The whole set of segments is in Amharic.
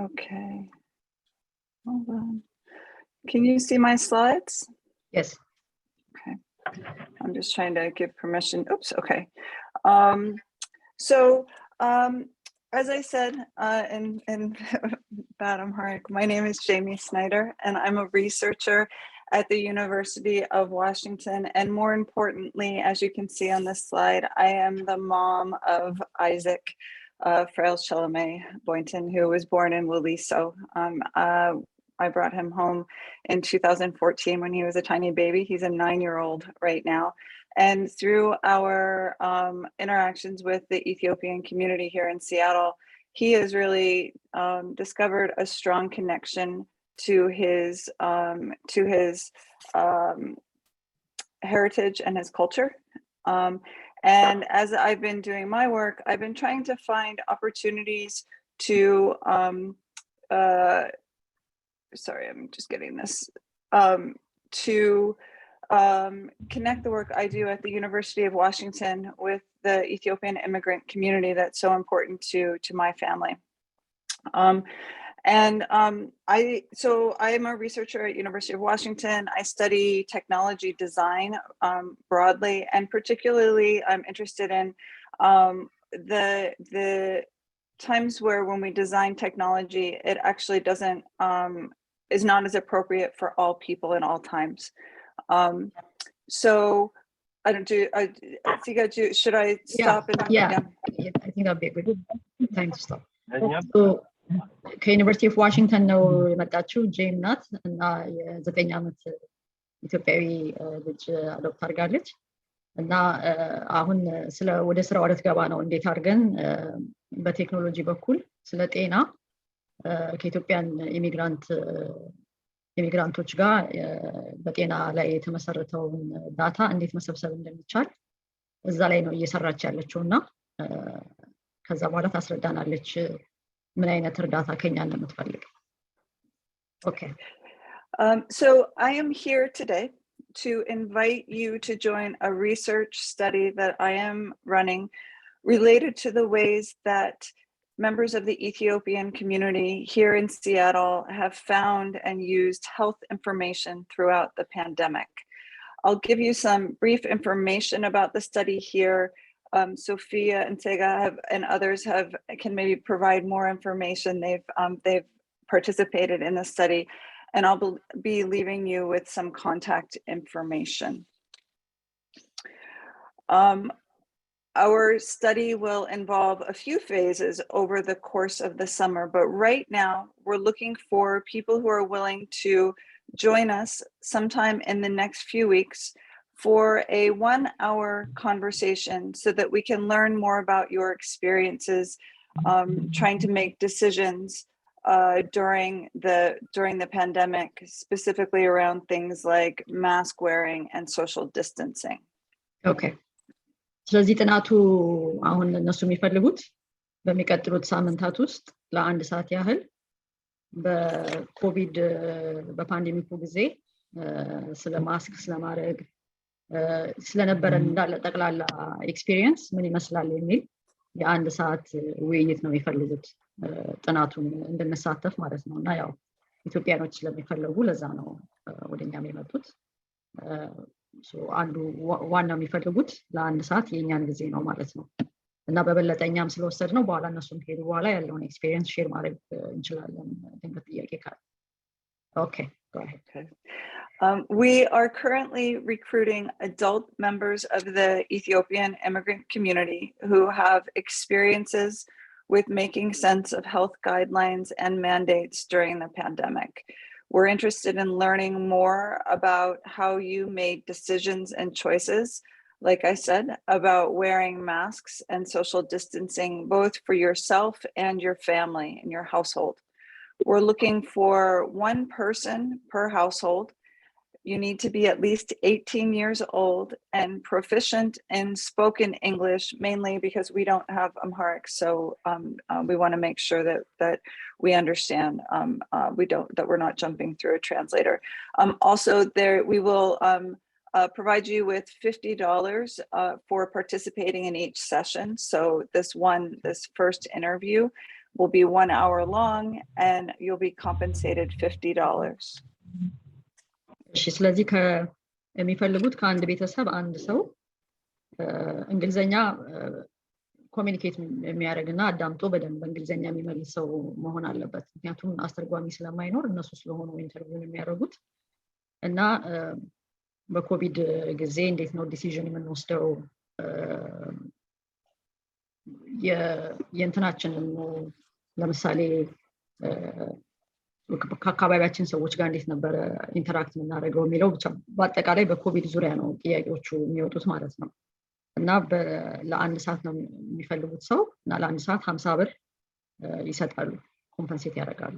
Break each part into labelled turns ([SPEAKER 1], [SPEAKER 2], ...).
[SPEAKER 1] Okay, hold on. Can you see my slides?
[SPEAKER 2] Yes.
[SPEAKER 1] Okay, I'm just trying to give permission. Oops, okay. As I said in bad Amharic, my name is Jamie Snyder, and I'm a researcher at the University of Washington. And more importantly, as you can see on this slide, I am the mom of Isaac Frail Shalome Boynton, who was born in Waliso. I brought him home in 2014 when he was a tiny baby. He's a 9-year-old right now. And through our interactions with the Ethiopian community here in Seattle, he has really discovered a strong connection to his heritage and his culture. And as I've been doing my work, I've been trying to find opportunities to, sorry, I'm just getting this, to connect the work I do at the University of Washington with the Ethiopian immigrant community that's so important to my family. I am a researcher at University of Washington. I study technology design broadly, and particularly I'm interested in the times where when we design technology, it actually doesn't is not as appropriate for all people in all times. So I don't do. Should I stop?
[SPEAKER 2] Yeah, I think that'd be a good time to stop. So, ከዩኒቨርሲቲ ኦፍ ዋሽንግተን ነው የመጣችው። ጄም ናት እና የ9 ዓመት ኢትዮጵያዊ ልጅ አዶፕት አድርጋለች እና አሁን ወደ ስራው ልትገባ ነው። እንዴት አድርገን በቴክኖሎጂ በኩል ስለ ጤና ከኢትዮጵያን ኢሚግራንቶች ጋር በጤና ላይ የተመሰረተውን ዳታ እንዴት መሰብሰብ እንደሚቻል እዛ ላይ ነው እየሰራች ያለችው እና ከዛ በኋላ ታስረዳናለች ምን አይነት እርዳታ ከኛ እንደምትፈልግ። Okay.
[SPEAKER 1] So I am here today to invite you to join a research study that I am running related to the ways that members of the Ethiopian community here in Seattle have found and used health information throughout the pandemic. I'll give you some brief information about the study here. Sophia and Tega and others can maybe provide more information. They've participated in the study, and I'll be leaving you with some contact information. Our study will involve a few phases over the course of the summer, but right now we're looking for people who are willing to join us sometime in the next few weeks for a 1-hour conversation so that we can learn more about your experiences trying to make decisions during the pandemic, specifically around things like mask wearing and social distancing.
[SPEAKER 2] Okay. ስለዚህ ጥናቱ አሁን እነሱ የሚፈልጉት በሚቀጥሉት ሳምንታት ውስጥ ለአንድ ሰዓት ያህል በኮቪድ በፓንዴሚኩ ጊዜ ስለ ማስክ ስለማድረግ ስለነበረን እንዳለ ጠቅላላ ኤክስፒሪየንስ ምን ይመስላል የሚል የአንድ ሰዓት ውይይት ነው የሚፈልጉት ጥናቱን እንድንሳተፍ ማለት ነው እና ያው ኢትዮጵያኖች ስለሚፈልጉ ለዛ ነው ወደኛም የመጡት አንዱ ዋናው የሚፈልጉት ለአንድ ሰዓት የኛን ጊዜ ነው ማለት ነው እና በበለጠኛም ስለወሰድ ነው በኋላ እነሱም ሄዱ በኋላ ያለውን ኤክስፒሪየንስ ሼር ማድረግ እንችላለን ድንገት ጥያቄ ካለ Okay, go ahead.
[SPEAKER 1] Okay. We are currently recruiting adult members of the Ethiopian immigrant community who have experiences with making sense of health guidelines and mandates during the pandemic. We're interested in learning more about how you made decisions and choices, like I said, about wearing masks and social distancing, both for yourself and your family and your household. We're looking for 1 person per household. You need to be at least 18 years old and proficient in spoken English, mainly because we don't have Amharic. So we want to make sure that we understand. That we're not jumping through a translator. Also, we will provide you with $50 for participating in each session. So this first interview will be 1 hour long and you'll be compensated $50.
[SPEAKER 2] እሺ ስለዚህ የሚፈልጉት ከአንድ ቤተሰብ አንድ ሰው እንግሊዘኛ ኮሚኒኬት የሚያደርግና አዳምጦ በደንብ በእንግሊዘኛ የሚመልስ ሰው መሆን አለበት። ምክንያቱም አስተርጓሚ ስለማይኖር እነሱ ስለሆኑ ኢንተርቪው የሚያደርጉት እና በኮቪድ ጊዜ እንዴት ነው ዲሲዥን የምንወስደው የእንትናችንን ለምሳሌ ከአካባቢያችን ሰዎች ጋር እንዴት ነበረ ኢንተራክት የምናደርገው የሚለው ብቻ በአጠቃላይ በኮቪድ ዙሪያ ነው ጥያቄዎቹ የሚወጡት ማለት ነው። እና ለአንድ ሰዓት ነው የሚፈልጉት ሰው እና ለአንድ ሰዓት 50 ብር ይሰጣሉ፣ ኮምፐንሴት ያደርጋሉ።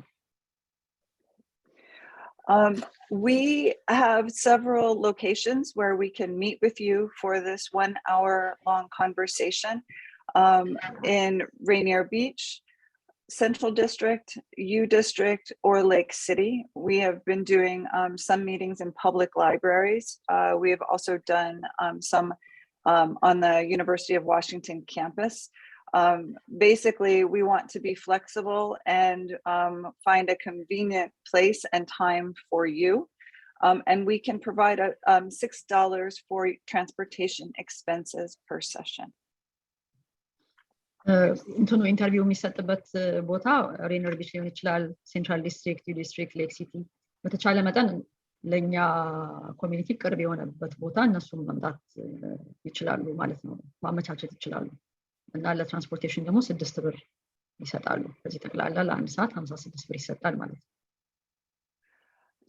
[SPEAKER 1] We have several locations where we can meet with you for this 1 hour long conversation in Rainier Beach, Central District, U District, or Lake City. We have been doing some meetings in public libraries. We have also done some on the University of Washington campus. Basically, we want to be flexible and find a convenient place and time for you. And we can provide $6 for transportation expenses per session.
[SPEAKER 2] እንትኑ ኢንተርቪው የሚሰጥበት ቦታ ሬነር ቢች ሊሆን ይችላል፣ ሴንትራል ዲስትሪክት፣ ዩ ዲስትሪክት፣ ሌክ ሲቲ። በተቻለ መጠን ለኛ ኮሚኒቲ ቅርብ የሆነበት ቦታ እነሱም መምጣት ይችላሉ ማለት ነው፣ ማመቻቸት ይችላሉ። እና ለትራንስፖርቴሽን ደግሞ 6 ብር ይሰጣሉ። በዚህ ጠቅላላ ለአንድ ሰዓት 56 ብር ይሰጣል ማለት ነው።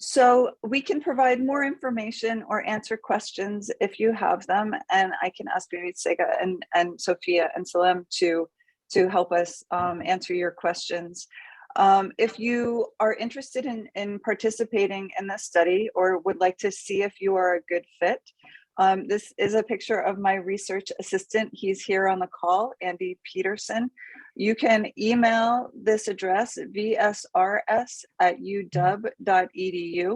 [SPEAKER 1] So we can provide more information or answer questions if you have them, and I can ask Sega and Sophia and Salem to help us answer your questions. If you are interested in participating in this study or would like to see if you are a good fit, this is a picture of my research assistant. He's here on the call, Andy Peterson. You can email this address, vsrs@uw.edu,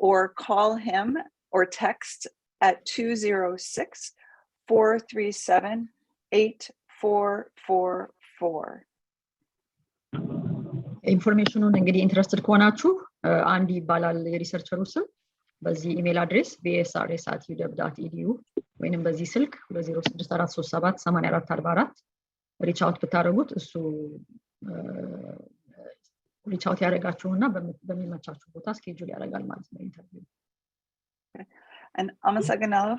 [SPEAKER 1] or call him or text at 206-437-8444.
[SPEAKER 2] ኢንፎርሜሽኑን እንግዲህ ኢንትረስትድ ከሆናችሁ አንዲ ይባላል የሪሰርቸሩ ስም። በዚህ ኢሜል አድሬስ vsrs@uw.edu ወይንም በዚህ ስልክ 206-437-8444 ሪች አውት ብታደርጉት እሱ ሪች አውት ያደርጋችሁና በሚመቻችሁ ቦታ ስኬጁል ያደርጋል ማለት ነው ኢንተርቪው።
[SPEAKER 1] And Amasaganalo,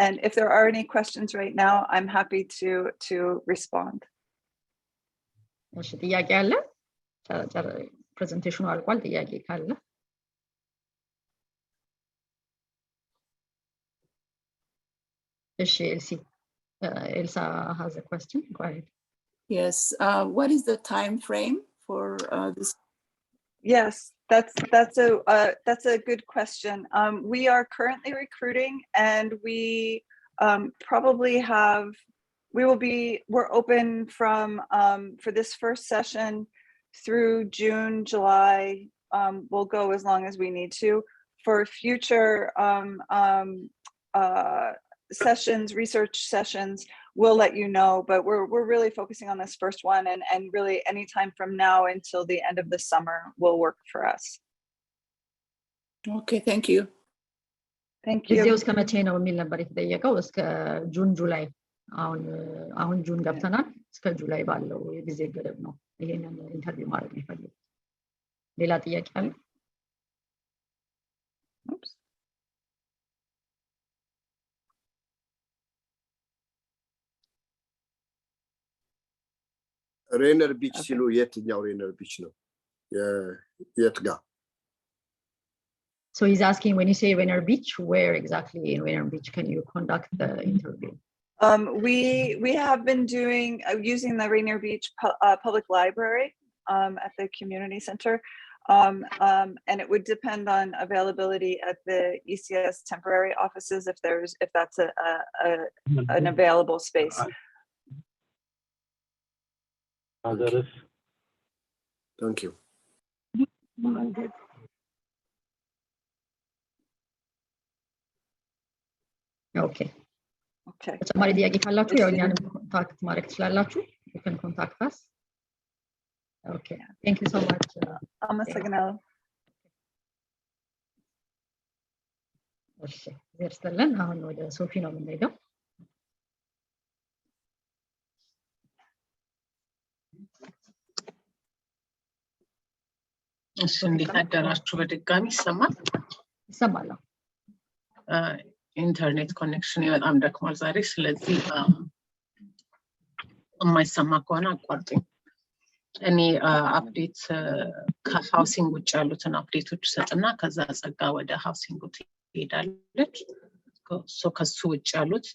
[SPEAKER 1] and if there are any questions right now, I'm happy to respond.
[SPEAKER 2] እሺ ጥያቄ አለ? ፕሬዘንቴሽኑ አልቋል። ጥያቄ ካለ Elsa has a question. Go ahead.
[SPEAKER 3] Yes. What is the time frame for this?
[SPEAKER 1] Yes, that's a good question. We are currently recruiting, and we're open from for this first session through June, July. We'll go as long as we need to. For future sessions, research sessions, we'll let you know, but we're really focusing on this first one, and really anytime from now until the end of the summer will work for us.
[SPEAKER 3] Okay, thank you.
[SPEAKER 1] Thank you.
[SPEAKER 2] ጊዜው እስከ መቼ ነው የሚል ነበር የተጠየቀው። እስከ ጁን ጁላይ። አሁን ጁን ገብተናል። እስከ ጁላይ ባለው የጊዜ ገደብ ነው ይሄንን ኢንተርቪው ማድረግ የሚፈልጉት። ሌላ ጥያቄ አለ?
[SPEAKER 4] ሬነር ቢች ሲሉ የትኛው ሬነር ቢች ነው? የት ጋር?
[SPEAKER 2] So he's asking, when you say Rainier Beach, where exactly in Rainier Beach can you conduct the interview?
[SPEAKER 1] We have been using the Rainier Beach Public Library at the community center, and it would depend on availability at the ECS temporary offices if that's an available space.
[SPEAKER 4] Thank you.
[SPEAKER 2] Okay.
[SPEAKER 1] Okay.
[SPEAKER 2] ተጨማሪ ጥያቄ ካላችሁ ያው እኛንም ኮንታክት ማድረግ ትችላላችሁ. You can contact us. Okay. Thank you so much.
[SPEAKER 1] አመሰግናለሁ።
[SPEAKER 2] እሺ ዘርስተለን አሁን ወደ ሶፊ ነው የምንሄደው።
[SPEAKER 5] እሺ እንዴት አደራችሁ? በድጋሚ ይሰማል? ኢንተርኔት ኮኔክሽን በጣም ደክሟል ዛሬ። ስለዚህ የማይሰማ ከሆነ አቋርጡኝ። እኔ አፕዴት ከሃውሲንግ ውጭ ያሉትን አፕዴቶች ሰጥና ከዛ ጸጋ ወደ ሃውሲንግ ትሄዳለች። ከሱ ውጭ ያሉት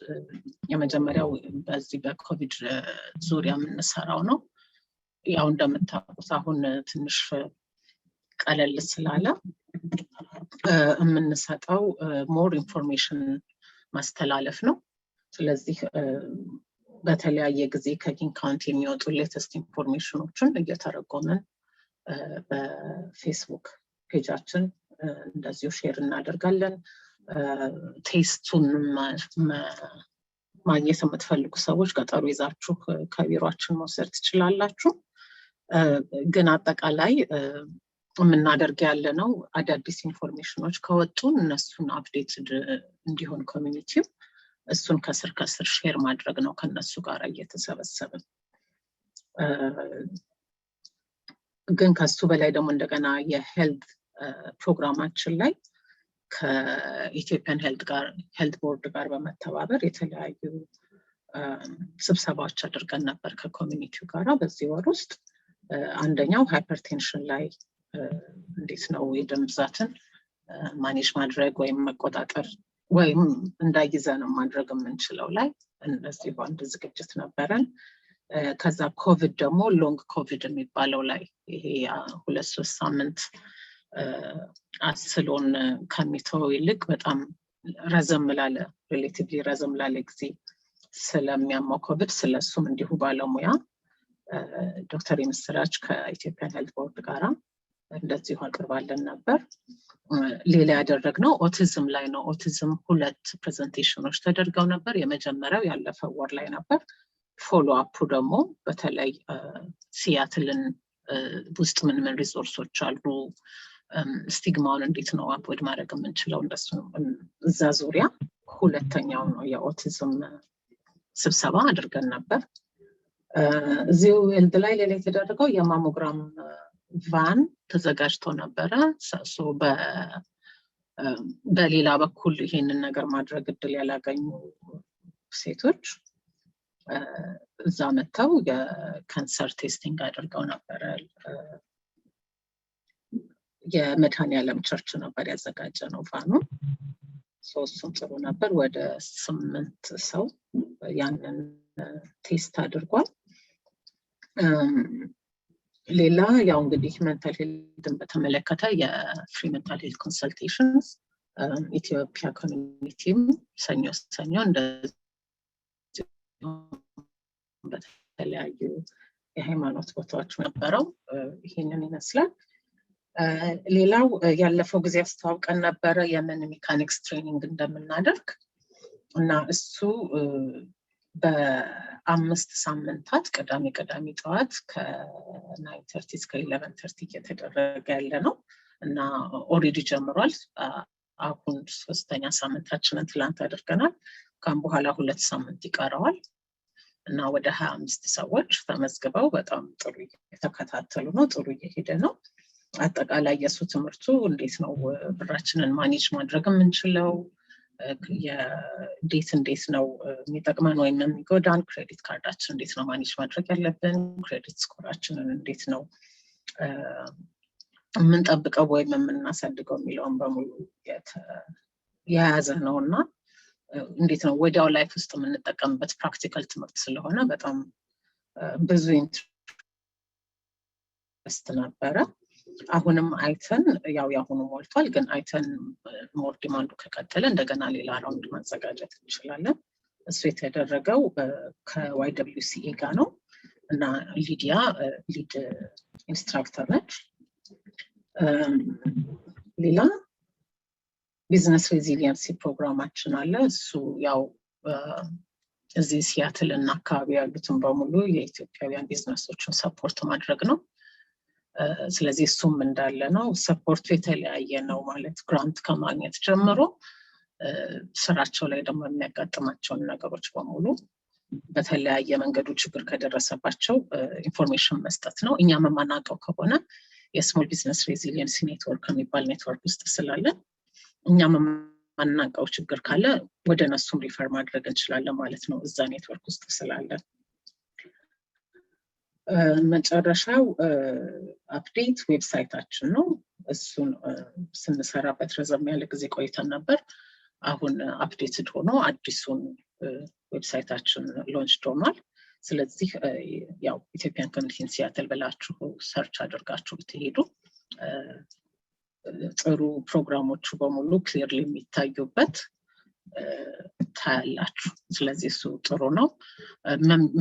[SPEAKER 5] የመጀመሪያው በዚህ በኮቪድ ዙሪያ የምንሰራው ነው። ያው እንደምታውቁት አሁን ትንሽ ቀለል ስላለ የምንሰጠው ሞር ኢንፎርሜሽን ማስተላለፍ ነው። ስለዚህ በተለያየ ጊዜ ከኪንግ ካውንቲ የሚወጡ ሌተስት ኢንፎርሜሽኖችን እየተረጎምን በፌስቡክ ፔጃችን እንደዚሁ ሼር እናደርጋለን። ቴስቱን ማግኘት የምትፈልጉ ሰዎች ቀጠሮ ይዛችሁ ከቢሮአችን መውሰድ ትችላላችሁ። ግን አጠቃላይ የምናደርግ ያለ ነው አዳዲስ ኢንፎርሜሽኖች ከወጡ እነሱን አፕዴትድ እንዲሆን ኮሚኒቲው እሱን ከስር ሼር ማድረግ ነው ከነሱ ጋር እየተሰበሰብን። ግን ከሱ በላይ ደግሞ እንደገና የሄልት ፕሮግራማችን ላይ ከኢትዮጵያን ሄልት ቦርድ ጋር በመተባበር የተለያዩ ስብሰባዎች አድርገን ነበር ከኮሚኒቲው ጋር በዚህ ወር ውስጥ። አንደኛው ሃይፐርቴንሽን ላይ እንዴት ነው የደም ብዛትን ማኔጅ ማድረግ ወይም መቆጣጠር ወይም እንዳይዘን ማድረግ የምንችለው ላይ እንደዚህ አንድ ዝግጅት ነበረን። ከዛ ኮቪድ ደግሞ ሎንግ ኮቪድ የሚባለው ላይ ይሄ 2-3 ሳምንት አስሎን ከሚተው ይልቅ በጣም ሪሌቲቭሊ ረዘም ላለ ጊዜ ስለሚያመው ኮቪድ ስለሱም እንዲሁ ባለሙያ ዶክተር የምስራች ከኢትዮጵያን ሄልት ቦርድ ጋራ እንደዚሁ አቅርባለን ነበር። ሌላ ያደረግነው ኦቲዝም ላይ ነው። ኦቲዝም 2 ፕሬዘንቴሽኖች ተደርገው ነበር። የመጀመሪያው ያለፈው ወር ላይ ነበር። ፎሎ አፑ ደግሞ በተለይ ሲያትልን ውስጥ ምን ሪሶርሶች አሉ፣ ስቲግማውን እንዴት ነው አቮይድ ማድረግ የምንችለው እንደሱ እዛ ዙሪያ ሁለተኛው ነው የኦቲዝም ስብሰባ አድርገን ነበር። እዚሁ ሄልት ላይ ሌላ የተደረገው የማሞግራም ቫን ተዘጋጅቶ ነበረ። በሌላ በኩል ይሄንን ነገር ማድረግ እድል ያላገኙ ሴቶች እዛ መተው የካንሰር ቴስቲንግ አድርገው ነበረ። የመድኃኔዓለም ቸርች ነበር ያዘጋጀ ነው ቫኑ። እሱም ጥሩ ነበር። ወደ 8 ሰው ያንን ቴስት አድርጓል። ሌላ ያው እንግዲህ ሜንታል ሄልትን በተመለከተ የፍሪ ሜንታል ሄልት ኮንሰልቴሽንስ ኢትዮጵያ ኮሚኒቲም ሰኞ እንደዚህ በተለያዩ የሃይማኖት ቦታዎች ነበረው። ይሄንን ይመስላል። ሌላው ያለፈው ጊዜ አስተዋውቀን ነበረ የምን ሜካኒክስ ትሬኒንግ እንደምናደርግ እና እሱ በ5 ሳምንታት ቅዳሜ ጠዋት ከ9:30 እስከ 11:30 እየተደረገ ያለ ነው እና ኦልሬዲ ጀምሯል። አሁን 3ኛ ሳምንታችንን ትላንት አድርገናል። ካም በኋላ 2 ሳምንት ይቀረዋል እና ወደ 25 ሰዎች ተመዝግበው በጣም ጥሩ እየተከታተሉ ነው፣ ጥሩ እየሄደ ነው። አጠቃላይ የሱ ትምህርቱ እንዴት ነው ብራችንን ማኔጅ ማድረግ የምንችለው፣ እንዴት ነው የሚጠቅመን ወይም የሚጎዳን፣ ክሬዲት ካርዳችን እንዴት ነው ማኔጅ ማድረግ ያለብን፣ ክሬዲት ስኮራችንን እንዴት ነው የምንጠብቀው ወይም የምናሳድገው የሚለውን በሙሉ የያዘ ነው እና እንዴት ነው ወዲያው ላይፍ ውስጥ የምንጠቀምበት ፕራክቲካል ትምህርት ስለሆነ በጣም ብዙ ኢንትረስት ነበረ። አሁንም አይተን ያው ያሁኑ ሞልቷል፣ ግን አይተን ሞር ዲማንዱ ከቀጠለ እንደገና ሌላ ራውንድ ማዘጋጀት እንችላለን። እሱ የተደረገው ከYWCA ጋር ነው እና ሊዲያ ሊድ ኢንስትራክተር ነች። ሌላ ቢዝነስ ሬዚሊየንሲ ፕሮግራማችን አለ። እሱ ያው እዚህ ሲያትል እና አካባቢ ያሉትን በሙሉ የኢትዮጵያውያን ቢዝነሶችን ሰፖርት ማድረግ ነው። ስለዚህ እሱም እንዳለ ነው። ሰፖርቱ የተለያየ ነው ማለት ግራንት ከማግኘት ጀምሮ ስራቸው ላይ ደግሞ የሚያጋጥማቸውን ነገሮች በሙሉ በተለያየ መንገዱ ችግር ከደረሰባቸው ኢንፎርሜሽን መስጠት ነው። እኛም የማናውቀው ከሆነ የስሞል ቢዝነስ ሬዚሊየንስ ኔትወርክ የሚባል ኔትወርክ ውስጥ ስላለን እኛም የማናውቀው ችግር ካለ ወደ እነሱም ሪፈር ማድረግ እንችላለን ማለት ነው እዛ ኔትወርክ ውስጥ ስላለን። መጨረሻው አፕዴት ዌብሳይታችን ነው። እሱን ስንሰራበት ረዘም ያለ ጊዜ ቆይተን ነበር። አሁን አፕዴትድ ሆኖ አዲሱን ዌብሳይታችን ሎንች ሆኗል። ስለዚህ ያው ኢትዮጵያን ኮሚኒቲ ኢን ሲያትል ብላችሁ ሰርች አድርጋችሁ ብትሄዱ ጥሩ ፕሮግራሞቹ በሙሉ ክሊርሊ የሚታዩበት ታያላችሁ። ስለዚህ እሱ ጥሩ ነው።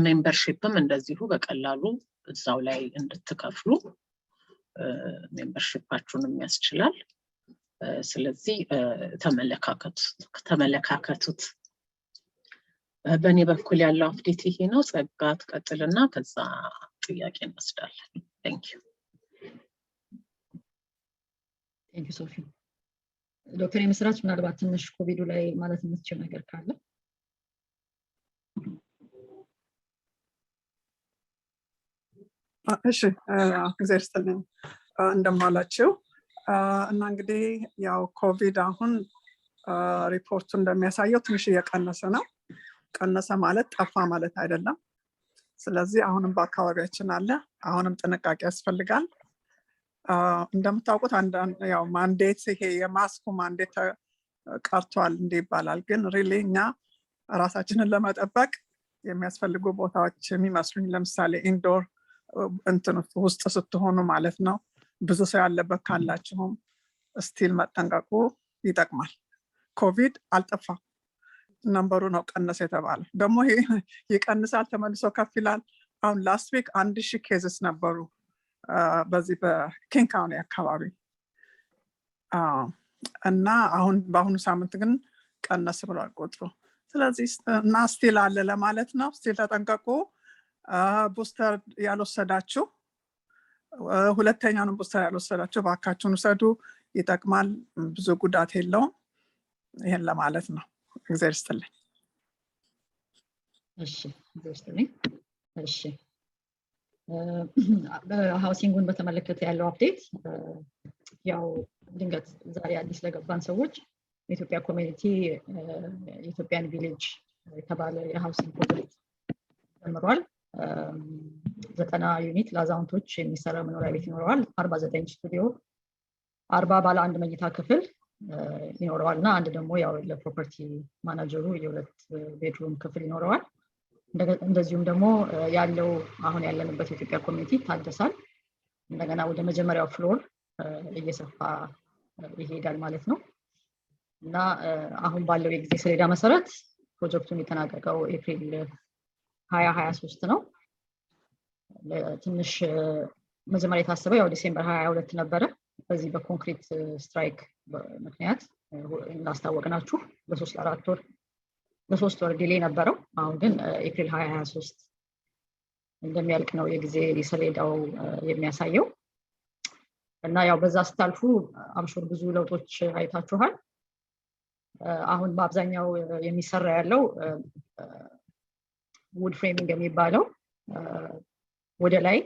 [SPEAKER 5] ሜምበርሺፕም እንደዚሁ በቀላሉ እዛው ላይ እንድትከፍሉ ሜምበርሺፓችሁንም ያስችላል። ስለዚህ ተመለካከቱት። በእኔ በኩል ያለው አፕዴት ይሄ ነው። ጸጋ ትቀጥልና ከዛ ጥያቄ እንወስዳለን። ቴንክ ዩ
[SPEAKER 2] ሶፊ። ዶክተር የምስራች ምናልባት ትንሽ ኮቪዱ ላይ ማለት የምትችል ነገር ካለ?
[SPEAKER 6] እሺ እግዚአብሔር ይስጥልኝ እንደማላችሁ። እና እንግዲህ ያው ኮቪድ አሁን ሪፖርቱ እንደሚያሳየው ትንሽ እየቀነሰ ነው። ቀነሰ ማለት ጠፋ ማለት አይደለም። ስለዚህ አሁንም በአካባቢያችን አለ። አሁንም ጥንቃቄ ያስፈልጋል። እንደምታውቁት ያው ማንዴት ይሄ የማስኩ ማንዴት ቀርቷል እንደ ይባላል። ግን ሪሊ እኛ ራሳችንን ለመጠበቅ የሚያስፈልጉ ቦታዎች የሚመስሉኝ ለምሳሌ ኢንዶር ውስጥ ስትሆኑ ማለት ነው። ብዙ ሰው ያለበት ካላችሁም ስቲል መጠንቀቁ ይጠቅማል። ኮቪድ አልጠፋም፣ ነምበሩ ነው ቀነሰ የተባለ። ደግሞ ይቀንሳል ተመልሶ ከፍ ይላል። አሁን ላስት ዊክ 1000 ኬዝስ ነበሩ በዚህ በኪንግ ካውንቲ አካባቢ እና አሁን በአሁኑ ሳምንት ግን ቀነስ ብሏል ቁጥሩ። ስለዚህ እና ስቲል አለ ለማለት ነው። ስቲል ተጠንቀቁ። ቡስተር ያልወሰዳችሁ ሁለተኛውን ቡስተር ያልወሰዳችሁ ባካችሁን ውሰዱ፣ ይጠቅማል፣ ብዙ ጉዳት የለውም። ይሄን ለማለት ነው። እግዚአብሔር ይስጥልኝ።
[SPEAKER 2] እሺ እግዚአብሔር ይስጥልኝ። እሺ በሃውሲንጉን በተመለከተ ያለው አፕዴት ያው ድንገት ዛሬ አዲስ ለገባን ሰዎች የኢትዮጵያ ኮሚኒቲ ኢትዮጵያን ቪሌጅ የተባለ የሃውሲንግ ፕሮጀክት ጀምሯል። 90 ዩኒት ለአዛውንቶች የሚሰራ መኖሪያ ቤት ይኖረዋል። 49 ስቱዲዮ፣ 40 ባለ አንድ መኝታ ክፍል ይኖረዋል እና አንድ ደግሞ ያው ለፕሮፐርቲ ማናጀሩ የሁለት ቤድሩም ክፍል ይኖረዋል። እንደዚሁም ደግሞ ያለው አሁን ያለንበት የኢትዮጵያ ኮሚኒቲ ታደሳል። እንደገና ወደ መጀመሪያው ፍሎር እየሰፋ ይሄዳል ማለት ነው እና አሁን ባለው የጊዜ ሰሌዳ መሰረት ፕሮጀክቱን የተጠናቀቀው ኤፕሪል 2023 ነው። ትንሽ መጀመሪያ የታሰበው ያው ዲሴምበር 22 ነበረ። በዚህ በኮንክሪት ስትራይክ ምክንያት እናስታወቅናችሁ በ3 ወር ዲሌይ ነበረው። አሁን ግን ኤፕሪል 2023 እንደሚያልቅ ነው የጊዜ ሰሌዳው የሚያሳየው እና ያው በዛ ስታልፉ አምሹር ብዙ ለውጦች አይታችኋል። አሁን በአብዛኛው የሚሰራ ያለው ውድ ፍሬሚንግ የሚባለው ወደ ላይ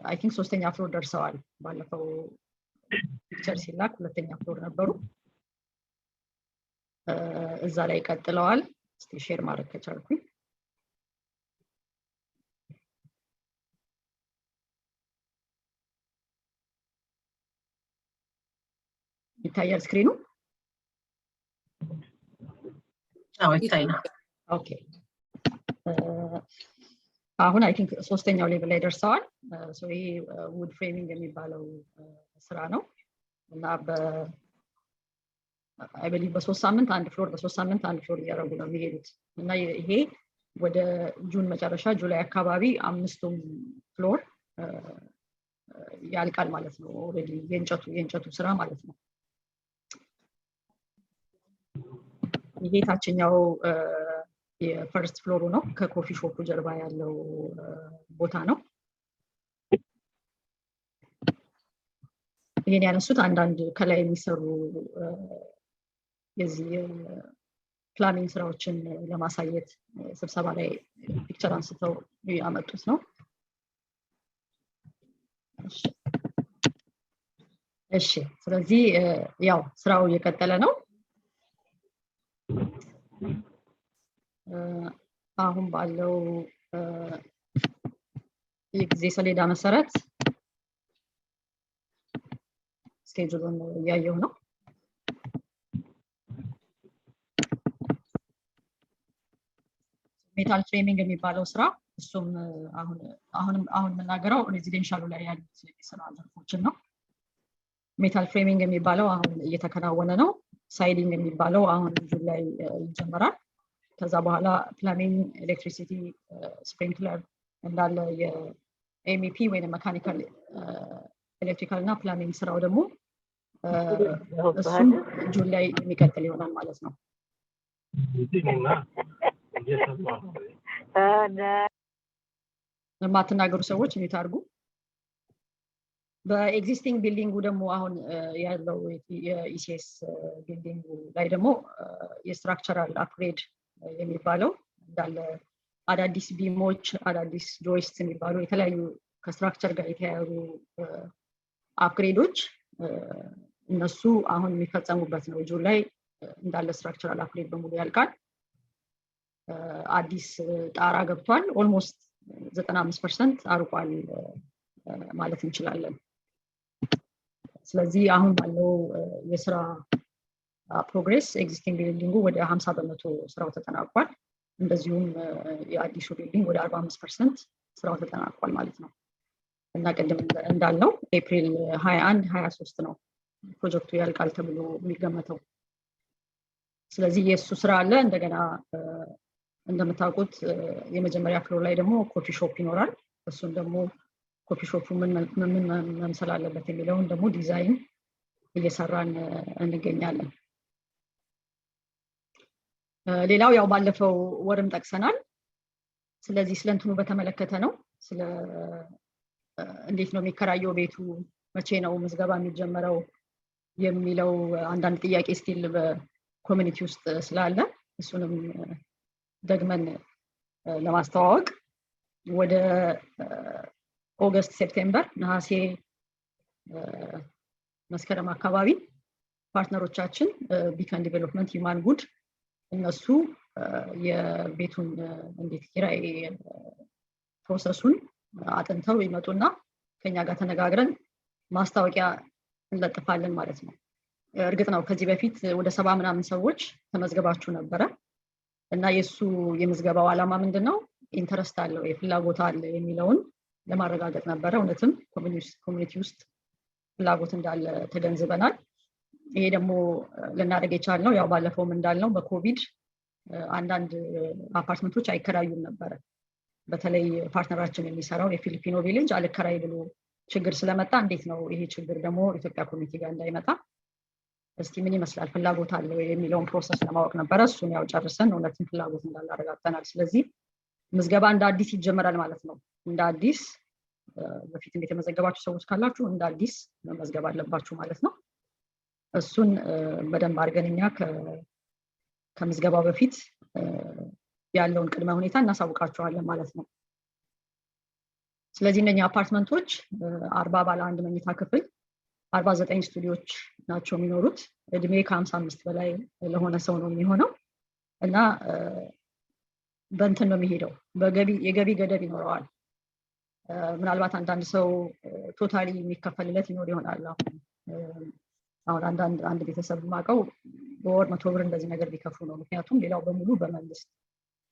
[SPEAKER 2] አይ ቲንክ 3ኛ ፍሎር ደርሰዋል። ባለፈው ፒክቸር ሲላክ 2ኛ ፍሎር ነበሩ። እዛ ላይ ቀጥለዋል። እስቲ ሼር ማድረግ ከቻልኩኝ ይታያል ስክሪኑ?
[SPEAKER 5] አዎ ይታያል።
[SPEAKER 2] ኦኬ አሁን አይ ቲንክ 3ኛው ሌቭል ላይ ደርሰዋል። ይሄ ውድ ፍሬሚንግ የሚባለው ስራ ነው እና አይ ቢሊቭ በ3 ሳምንት አንድ ፍሎር እያደረጉ ነው የሚሄዱት እና ይሄ ወደ ጁን መጨረሻ ጁላይ አካባቢ 5ቱም ፍሎር ያልቃል ማለት ነው። ኦልሬዲ የእንጨቱ ስራ ማለት ነው። ይሄ ታችኛው የፈርስት ፍሎሩ ነው ከኮፊ ሾፑ ጀርባ ያለው ቦታ ነው ይሄን ያነሱት አንዳንድ ከላይ የሚሰሩ የዚህ ፕላኒንግ ስራዎችን ለማሳየት ስብሰባ ላይ ፒክቸር አንስተው ያመጡት ነው እሺ ስለዚህ ያው ስራው እየቀጠለ ነው አሁን ባለው የጊዜ ሰሌዳ መሰረት ስኬጁሉን ያየው ነው ሜታል ፍሬሚንግ የሚባለው ስራ እሱም አሁን መናገረው ሬዚደንሻሉ ላይ ያሉት ስራ ዘርፎችን ነው ሜታል ፍሬሚንግ የሚባለው አሁን እየተከናወነ ነው ሳይዲንግ የሚባለው አሁን ጁን ላይ ይጀምራል ከዛ በኋላ ፕላሚንግ ኤሌክትሪሲቲ ስፕሪንክለር እንዳለ የኤምፒ ወይ መካኒካል ኤሌክትሪካል እና ፕላሚንግ ስራው ደግሞ እሱም ጁን ላይ የሚቀጥል ይሆናል ማለት ነው የማትናገሩ ሰዎች ኒት አድርጉ በኤግዚስቲንግ ቢልዲንጉ ደግሞ አሁን ያለው የኢሲኤስ ቢልዲንጉ ላይ ደግሞ የስትራክቸራል አፕግሬድ የሚባለው እንዳለ አዳዲስ ቢሞች አዳዲስ ጆይስት የሚባሉ የተለያዩ ከስትራክቸር ጋር የተያያዙ አፕግሬዶች እነሱ አሁን የሚፈጸሙበት ነው ጁን ላይ እንዳለ ስትራክቸራል አፕግሬድ በሙሉ ያልቃል አዲስ ጣራ ገብቷል ኦልሞስት 95% አርቋል ማለት እንችላለን ስለዚህ አሁን ባለው የስራ ፕሮግሬስ ኤግዚስቲንግ ቢልዲንጉ ወደ 50% ስራው ተጠናቋል እንደዚሁም የአዲሱ ቢልዲንግ ወደ 45% ስራው ተጠናቋል ማለት ነው እና ቀደም እንዳልነው ኤፕሪል 21 23 ነው ፕሮጀክቱ ያልቃል ተብሎ የሚገመተው ስለዚህ የሱ ስራ አለ እንደገና እንደምታውቁት የመጀመሪያ ፍሎር ላይ ደግሞ ኮፊ ሾፕ ይኖራል እሱን ደግሞ ኮፊ ሾፑ ምን መምሰል አለበት የሚለውን ደግሞ ዲዛይን እየሰራን እንገኛለን ሌላው ያው ባለፈው ወርም ጠቅሰናል ስለዚህ ስለንትኑ በተመለከተ ነው ስለ እንዴት ነው የሚከራየው ቤቱ መቼ ነው ምዝገባ የሚጀመረው የሚለው አንዳንድ ጥያቄ ስቲል በኮሚኒቲ ውስጥ ስላለ እሱንም ደግመን ለማስተዋወቅ ወደ ኦገስት ሴፕቴምበር ነሐሴ መስከረም አካባቢ ፓርትነሮቻችን ቢከን ዲቨሎፕመንት ሂማን ጉድ እነሱ የቤቱን እንዴት ኪራይ ፕሮሰሱን አጥንተው ይመጡና ከኛ ጋር ተነጋግረን ማስታወቂያ እንለጥፋለን ማለት ነው እርግጥ ነው ከዚህ በፊት ወደ 70 ምናምን ሰዎች ተመዝገባችሁ ነበረ እና የሱ የምዝገባው ዓላማ ምንድነው ኢንተረስት አለው የፍላጎት አለ የሚለውን ለማረጋገጥ ነበረ እውነትም ኮሚኒቲ ውስጥ ፍላጎት እንዳለ ተገንዝበናል ይሄ ደግሞ ለናደርግ የቻልነው ያው ባለፈውም እንዳልነው በኮቪድ አንዳንድ አፓርትመንቶች አይከራዩም ነበር በተለይ ፓርትነራችን የሚሰራው የፊሊፒኖ ቪሌጅ አልከራይ ብሎ ችግር ስለመጣ እንዴት ነው ይሄ ችግር ደግሞ ኢትዮጵያ ኮሚኒቲ ጋር እንዳይመጣ እስቲ ምን ይመስላል ፍላጎት አለው የሚለውን ፕሮሰስ ለማወቅ ነበር እሱን ያው ጨርሰን እውነትም ፍላጎት እንዳለ አረጋግጠናል ስለዚህ ምዝገባ እንደ አዲስ ይጀመራል ማለት ነው እንደ አዲስ በፊትም የተመዘገባችሁ ሰዎች ካላችሁ እንደ አዲስ መመዝገብ አለባችሁ ማለት ነው እሱን በደንብ አድርገንኛ ከምዝገባው በፊት ያለውን ቅድመ ሁኔታ እናሳውቃችኋለን ማለት ነው ስለዚህ እነኛ አፓርትመንቶች 40 ባለ አንድ መኝታ ክፍል 49 ስቱዲዮች ናቸው የሚኖሩት እድሜ ከ55 በላይ ለሆነ ሰው ነው የሚሆነው እና በእንትን ነው የሚሄደው የገቢ ገደብ ይኖረዋል ምናልባት አንዳንድ ሰው ቶታሊ የሚከፈልለት ይኖር ይሆናል አሁን አንድ ቤተሰብ ማቀው በወር 100 ብር እንደዚህ ነገር ቢከፍሉ ነው ምክንያቱም ሌላው በሙሉ በመንግስት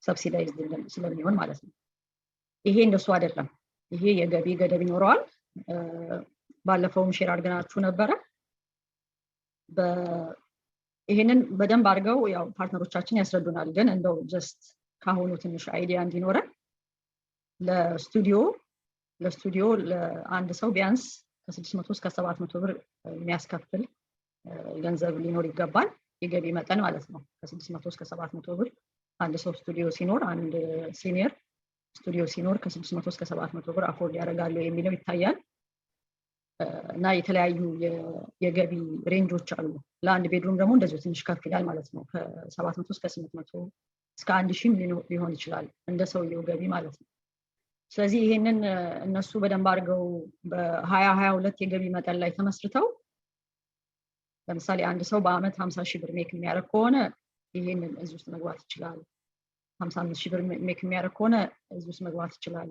[SPEAKER 2] ሰብሲዳይዝድ ስለሚሆን ማለት ነው ይሄ እንደሱ አይደለም ይሄ የገቢ ገደብ ይኖረዋል ባለፈውም ሼር አድርገናችሁ ነበረ ይሄንን በደንብ አድርገው ያው ፓርትነሮቻችን ያስረዱናል ግን እንደው ጀስት ካሁኑ ትንሽ አይዲያ እንዲኖረን ለስቱዲዮ ለአንድ ሰው ቢያንስ ከ600 እስከ 700 ብር የሚያስከፍል ገንዘብ ሊኖር ይገባል የገቢ መጠን ማለት ነው። ከ600 እስከ 700 ብር አንድ ሰው ስቱዲዮ ሲኖር አንድ ሲኒየር ስቱዲዮ ሲኖር ከ600 እስከ 700 ብር አፎርድ ያደርጋሉ የሚለው ይታያል። እና የተለያዩ የገቢ ሬንጆች አሉ። ለአንድ ቤድሩም ደግሞ እንደዚሁ ትንሽ ከፍ ይላል ማለት ነው። ከ700 እስከ 800 እስከ 1000 ሊሆን ይችላል እንደ ሰውየው ገቢ ማለት ነው። ስለዚህ ይሄንን እነሱ በደንብ አድርገው በ2022 የገቢ መጠን ላይ ተመስርተው ለምሳሌ አንድ ሰው በአመት 50,000 ብር ሜክ የሚያደርግ ከሆነ ይሄንን እዚህ ውስጥ መግባት ይችላል። 55,000 ብር ሜክ የሚያደርግ ከሆነ እዚህ ውስጥ መግባት ይችላል።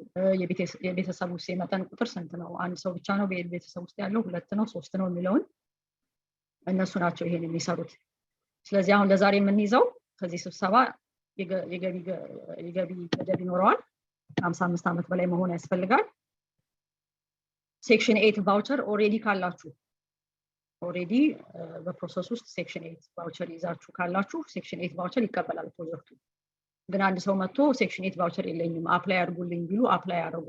[SPEAKER 2] የቤተሰቡ የመጠን ቁጥር ስንት ነው? አንድ ሰው ብቻ ነው ቤተሰብ ውስጥ ያለው? 2 ነው? 3 ነው? የሚለውን እነሱ ናቸው ይሄን የሚሰሩት። ስለዚህ አሁን ለዛሬ የምንይዘው ከዚህ ስብሰባ የገቢ ገደብ ይኖረዋል። 55 ዓመት በላይ መሆን ያስፈልጋል። ሴክሽን 8 ቫውቸር ኦሬዲ ካላችሁ ኦሬዲ በፕሮሰስ ውስጥ ሴክሽን 8 ቫውቸር ይዛችሁ ካላችሁ ሴክሽን 8 ቫውቸር ይቀበላል ፕሮጀክቱ። ግን አንድ ሰው መጥቶ ሴክሽን 8 ቫውቸር የለኝም አፕላይ አድርጉልኝ ቢሉ አፕላይ ያደርጉ።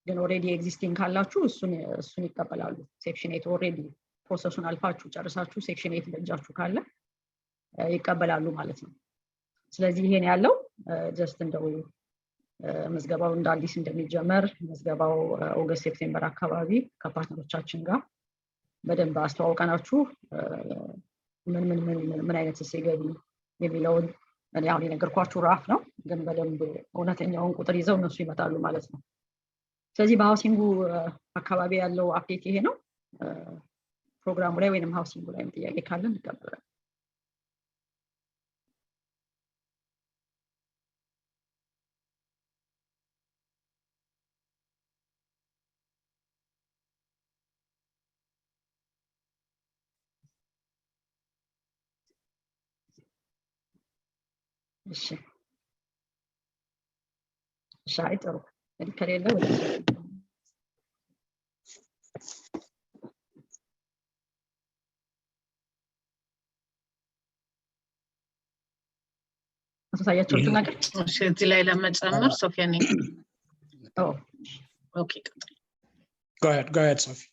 [SPEAKER 2] ግን ኦሬዲ ኤግዚስቲንግ ካላችሁ እሱን ይቀበላሉ። ሴክሽን 8 ኦሬዲ ፕሮሰሱን አልፋችሁ ጨርሳችሁ ሴክሽን 8 በእጃችሁ ካለ ይቀበላሉ ማለት ነው። ስለዚህ ይሄን ያለው ጀስት እንደው መዝገባው እንደ አዲስ እንደሚጀመር መዝገባው ኦገስት ሴፕቴምበር አካባቢ ከፓርትነሮቻችን ጋር በደንብ አስተዋውቀናችሁ ምን አይነት ገቢ የሚለውን እኔ አሁን የነገርኳችሁ ራፍ ነው፣ ግን በደንብ እውነተኛውን ቁጥር ይዘው እነሱ ይመጣሉ ማለት ነው። ስለዚህ በሃውሲንጉ አካባቢ ያለው አፕዴት ይሄ ነው። ፕሮግራሙ ላይ ወይንም ሃውሲንጉ ላይ ጥያቄ ካለን እንቀበላለን። እሺ ሻይ ጥሩ ከሌለ ወደ አሳያችሁ ነገር
[SPEAKER 5] እሺ እዚህ ላይ ለመጨመር ሶፊያ ነኝ። ኦኬ
[SPEAKER 7] go ahead Sophie.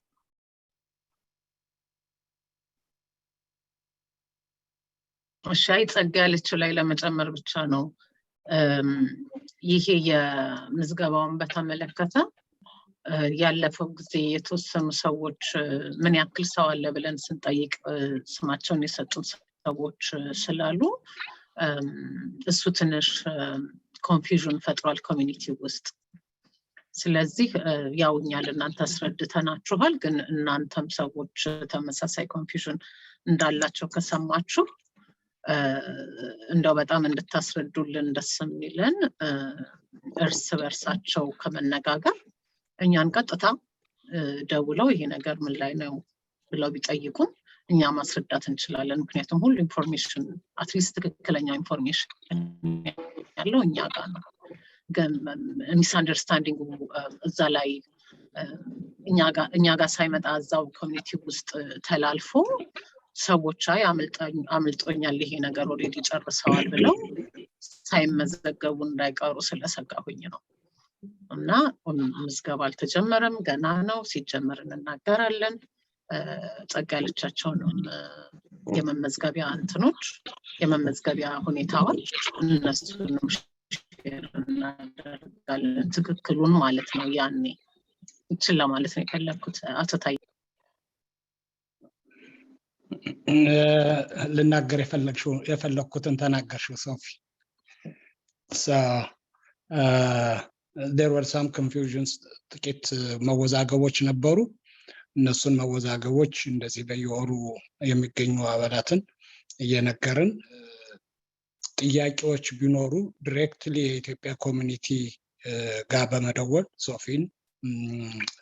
[SPEAKER 5] ሻይ ጸጋ ያለችው ላይ ለመጨመር ብቻ ነው። ይሄ የምዝገባውን በተመለከተ ያለፈው ጊዜ የተወሰኑ ሰዎች ምን ያክል ሰው አለ ብለን ስንጠይቅ ስማቸውን የሰጡን ሰዎች ስላሉ እሱ ትንሽ ኮንፊውዥን ፈጥሯል ኮሚኒቲ ውስጥ። ስለዚህ ያው እኛ ለእናንተ አስረድተናችኋል፣ ግን እናንተም ሰዎች ተመሳሳይ ኮንፊውዥን እንዳላቸው ከሰማችሁ እንደው በጣም እንድታስረዱልን ደስ የሚለን እርስ በርሳቸው ከመነጋገር እኛን ቀጥታ ደውለው ይሄ ነገር ምን ላይ ነው ብለው ቢጠይቁን እኛ ማስረዳት እንችላለን። ምክንያቱም ሁሉ ኢንፎርሜሽን አትሊስት ትክክለኛ ኢንፎርሜሽን ያለው እኛ ጋር ነው። ግን ሚስ አንደርስታንዲንግ እዛ ላይ እኛ ጋር ሳይመጣ እዛው ኮሚኒቲ ውስጥ ተላልፎ ሰዎች አምልጦኛል ይሄ ነገር ኦሬዲ ጨርሰዋል ብለው ሳይመዘገቡ እንዳይቀሩ ስለሰጋሁኝ ነው። እና ምዝገባ አልተጀመረም፣ ገና ነው። ሲጀመር እንናገራለን። ጸጋ ያለቻቸውን የመመዝገቢያ እንትኖች የመመዝገቢያ ሁኔታዎች እነሱንም እናደርጋለን፣ ትክክሉን ማለት ነው። ያኔ ይችላል ማለት ነው የፈለኩት። አቶ ታዬ
[SPEAKER 7] ልናገር የፈለኩትን ተናገርሽው ሶፊ። so there were some confusions፣ ጥቂት መወዛገቦች ነበሩ። እነሱን መወዛገቦች እንደዚህ በየወሩ የሚገኙ አባላትን እየነገርን ጥያቄዎች ቢኖሩ ዳይሬክትሊ የኢትዮጵያ ኮሚኒቲ ጋር በመደወል ሶፊን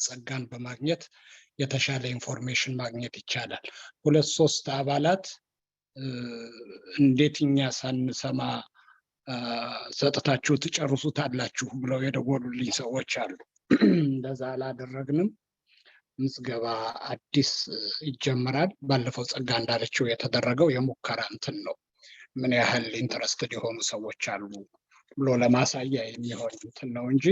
[SPEAKER 7] ጸጋን በማግኘት የተሻለ ኢንፎርሜሽን ማግኘት ይቻላል። 2-3 አባላት እንዴትኛ ሳንሰማ ሰጥታችሁ ትጨርሱታላችሁ ብለው የደወሉልኝ ሰዎች አሉ። እንደዛ አላደረግንም። ምዝገባ አዲስ ይጀምራል። ባለፈው ጸጋ እንዳለችው የተደረገው የሙከራ እንትን ነው። ምን ያህል ኢንተረስትድ የሆኑ ሰዎች አሉ ብሎ ለማሳያ የሚሆን እንትን ነው እንጂ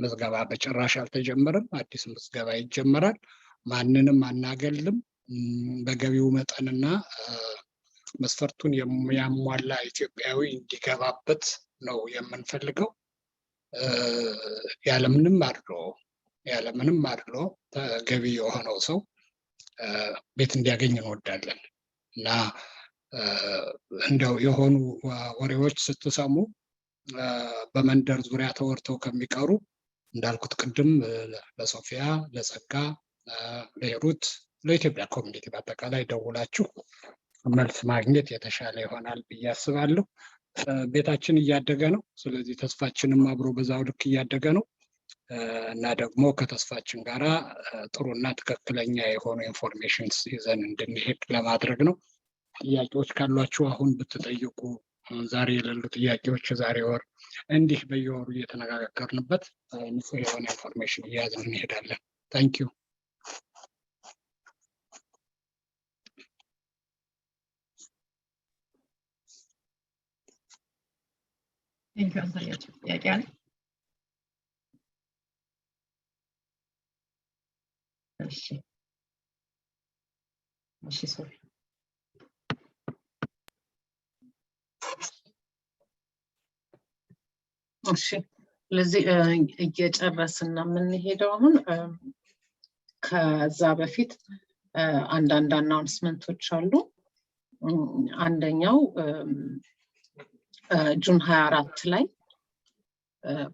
[SPEAKER 7] ምዝገባ በጭራሽ አልተጀመረም። አዲስ ምዝገባ ይጀምራል። ማንንም አናገልም። በገቢው መጠንና መስፈርቱን የሚያሟላ ኢትዮጵያዊ እንዲገባበት ነው የምንፈልገው። ያለምንም አድሎ ተገቢ የሆነው ሰው ቤት እንዲያገኝ እንወዳለን እና እንደው የሆኑ ወሬዎች ስትሰሙ በመንደር ዙሪያ ተወርተው ከሚቀሩ እንዳልኩት ቅድም ለሶፊያ፣ ለጸጋ፣ ለሂሩት፣ ለኢትዮጵያ ኮሚኒቲ በአጠቃላይ ደውላችሁ መልስ ማግኘት የተሻለ ይሆናል ብዬ አስባለሁ። ቤታችን እያደገ ነው። ስለዚህ ተስፋችንም አብሮ በዛው ልክ እያደገ ነው እና ደግሞ ከተስፋችን ጋራ ጥሩና ትክክለኛ የሆኑ ኢንፎርሜሽንስ ይዘን እንድንሄድ ለማድረግ ነው። ጥያቄዎች ካሏችሁ አሁን ብትጠይቁ፣ ዛሬ የሌሉ ጥያቄዎች ዛሬ ወር እንዲህ በየወሩ እየተነጋገርንበት ንጹህ የሆነ ኢንፎርሜሽን እያያዝን እንሄዳለን። ታንኪዩ።
[SPEAKER 2] ጥያቄ አለ? እሺ ሶሪ
[SPEAKER 5] እሺ ለዚህ እየጨረስን ነው የምንሄደው። አሁን ከዛ በፊት አንዳንድ አናውንስመንቶች አሉ። አንደኛው ጁን 24 ላይ